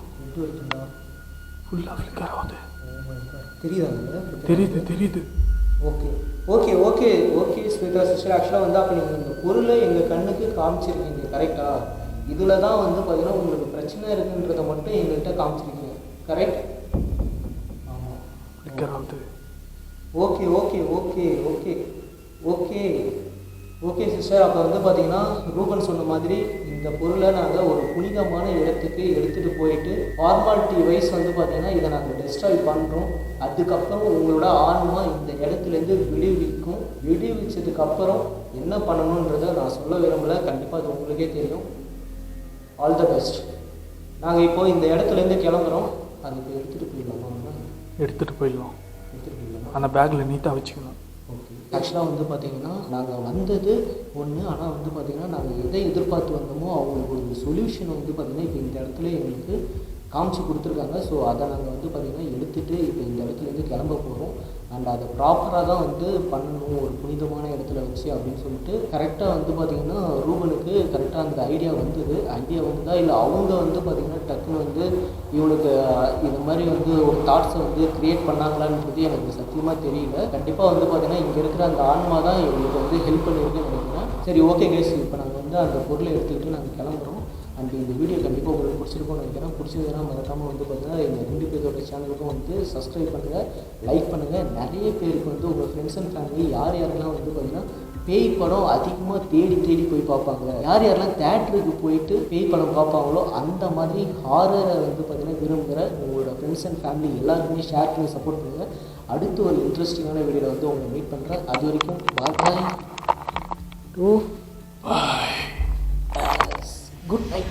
ஃபுல்லாக ஃப்ளிக்கர் ஆகுது. தெரியுதாங்க? தெரியுது. Okay okay okay okay Shweta sister, ஆக்சுவலாக வந்து அப்போ நீங்கள் இந்த பொருளை எங்கள் கண்ணுக்கு காமிச்சிருக்கீங்க கரெக்டாக? இதில் தான் வந்து பார்த்தீங்கன்னா உங்களுக்கு பிரச்சனை இருக்குன்றதை மட்டும் எங்கள்கிட்ட காமிச்சிருக்கீங்க கரெக்ட்? ஆமாம். Okay okay okay okay okay okay sister, அப்போ வந்து பார்த்தீங்கன்னா ரூபன் சொன்ன மாதிரி இந்த பொருளை நாங்கள் ஒரு புனிதமான இடத்துக்கு எடுத்துகிட்டு போயிட்டு ஃபார்மாலிட்டி வைஸ் வந்து பார்த்தீங்கன்னா இதை நாங்கள் டெஸ்ட்ராய் பண்ணுறோம். அதுக்கப்புறம் உங்களோட ஆன்மா இந்த இடத்துலேருந்து விடுவிக்கும். விடுவிச்சதுக்கப்புறம் என்ன பண்ணணுன்றதை நான் சொல்ல விரும்பலை, கண்டிப்பாக அது உங்களுக்கே தெரியும். All the best. நாங்கள் இப்போது இந்த இடத்துலேருந்து கிளம்புறோம். அதுக்கு எடுத்துகிட்டு போயிடலாமா? எடுத்துகிட்டு போயிடலாம். எடுத்துகிட்டு போயிடலாம். அந்த பேக்கில் நீட்டாக வச்சுக்கணும். ஓகே. ஆக்சுவலாக வந்து பார்த்திங்கன்னா நாங்கள் வந்தது ஒன்று, ஆனால் வந்து பார்த்திங்கன்னா நாங்கள் எதை எதிர்பார்த்து வந்தோமோ அவங்களுக்கு ஒரு சொல்யூஷன் வந்து பார்த்திங்கன்னா இப்போ இந்த இடத்துல எங்களுக்கு காமிச்சு கொடுத்துருக்காங்க. ஸோ அதை நாங்கள் வந்து பார்த்திங்கன்னா எடுத்துகிட்டு இப்போ இந்த இடத்துலேருந்து கிளம்ப போகிறோம். அண்ட் அதை ப்ராப்பராக தான் வந்து பண்ணணும் ஒரு புனிதமான இடத்துல வச்சு அப்படின்னு சொல்லிட்டு கரெக்டாக வந்து பார்த்திங்கன்னா ரூபனுக்கு கரெக்டாக அந்த ஐடியா வந்ததா இல்லை அவங்க வந்து பார்த்திங்கன்னா டக்குன்னு வந்து இவனுக்கு இந்த மாதிரி வந்து ஒரு தாட்ஸை வந்து க்ரியேட் பண்ணாங்களான்றது எனக்கு சத்தியமாக தெரியல. கண்டிப்பாக வந்து பார்த்திங்கன்னா இங்கே இருக்கிற அந்த ஆன்மா தான் எங்களுக்கு வந்து ஹெல்ப் பண்ணியிருக்குன்னு நினைக்கிறேன். சரி ஓகே கேஸ், இப்போ நாங்கள் வந்து அந்த பொருளை எடுத்துக்கிட்டு நாங்கள் கிளம்புறோம். அண்ட் இந்த வீடியோ கண்டிப்பாக உங்களுக்கு பிடிச்சிருக்கும்னு நினைக்கிறேன். பிடிச்சதுன்னா மறக்காமல் வந்து பார்த்தீங்கன்னா எங்கள் 2 பேரோட சேனலுக்கும் வந்து சப்ஸ்கிரைப் பண்ணுங்கள், லைக் பண்ணுங்கள். நிறைய பேருக்கு வந்து உங்கள் ஃப்ரெண்ட்ஸ் அண்ட் ஃபேமிலி யாரெல்லாம் வந்து பார்த்தீங்கன்னா பேய் படம் அதிகமாக தேடி போய் பார்ப்பாங்க, யாரெல்லாம் தேட்டருக்கு போயிட்டு பேய் படம் பார்ப்பாங்களோ அந்த மாதிரி ஹாரரை வந்து பார்த்தீங்கன்னா விரும்புகிற உங்களோட ஃப்ரெண்ட்ஸ் அண்ட் ஃபேமிலி எல்லாருக்குமே ஷேர் பண்ணி சப்போர்ட் பண்ணுங்கள். அடுத்து ஒரு இன்ட்ரெஸ்டிங்கான வீடியோவில் வந்து உங்களை மீட் பண்ணுறேன். அது வரைக்கும் பாய். Good night.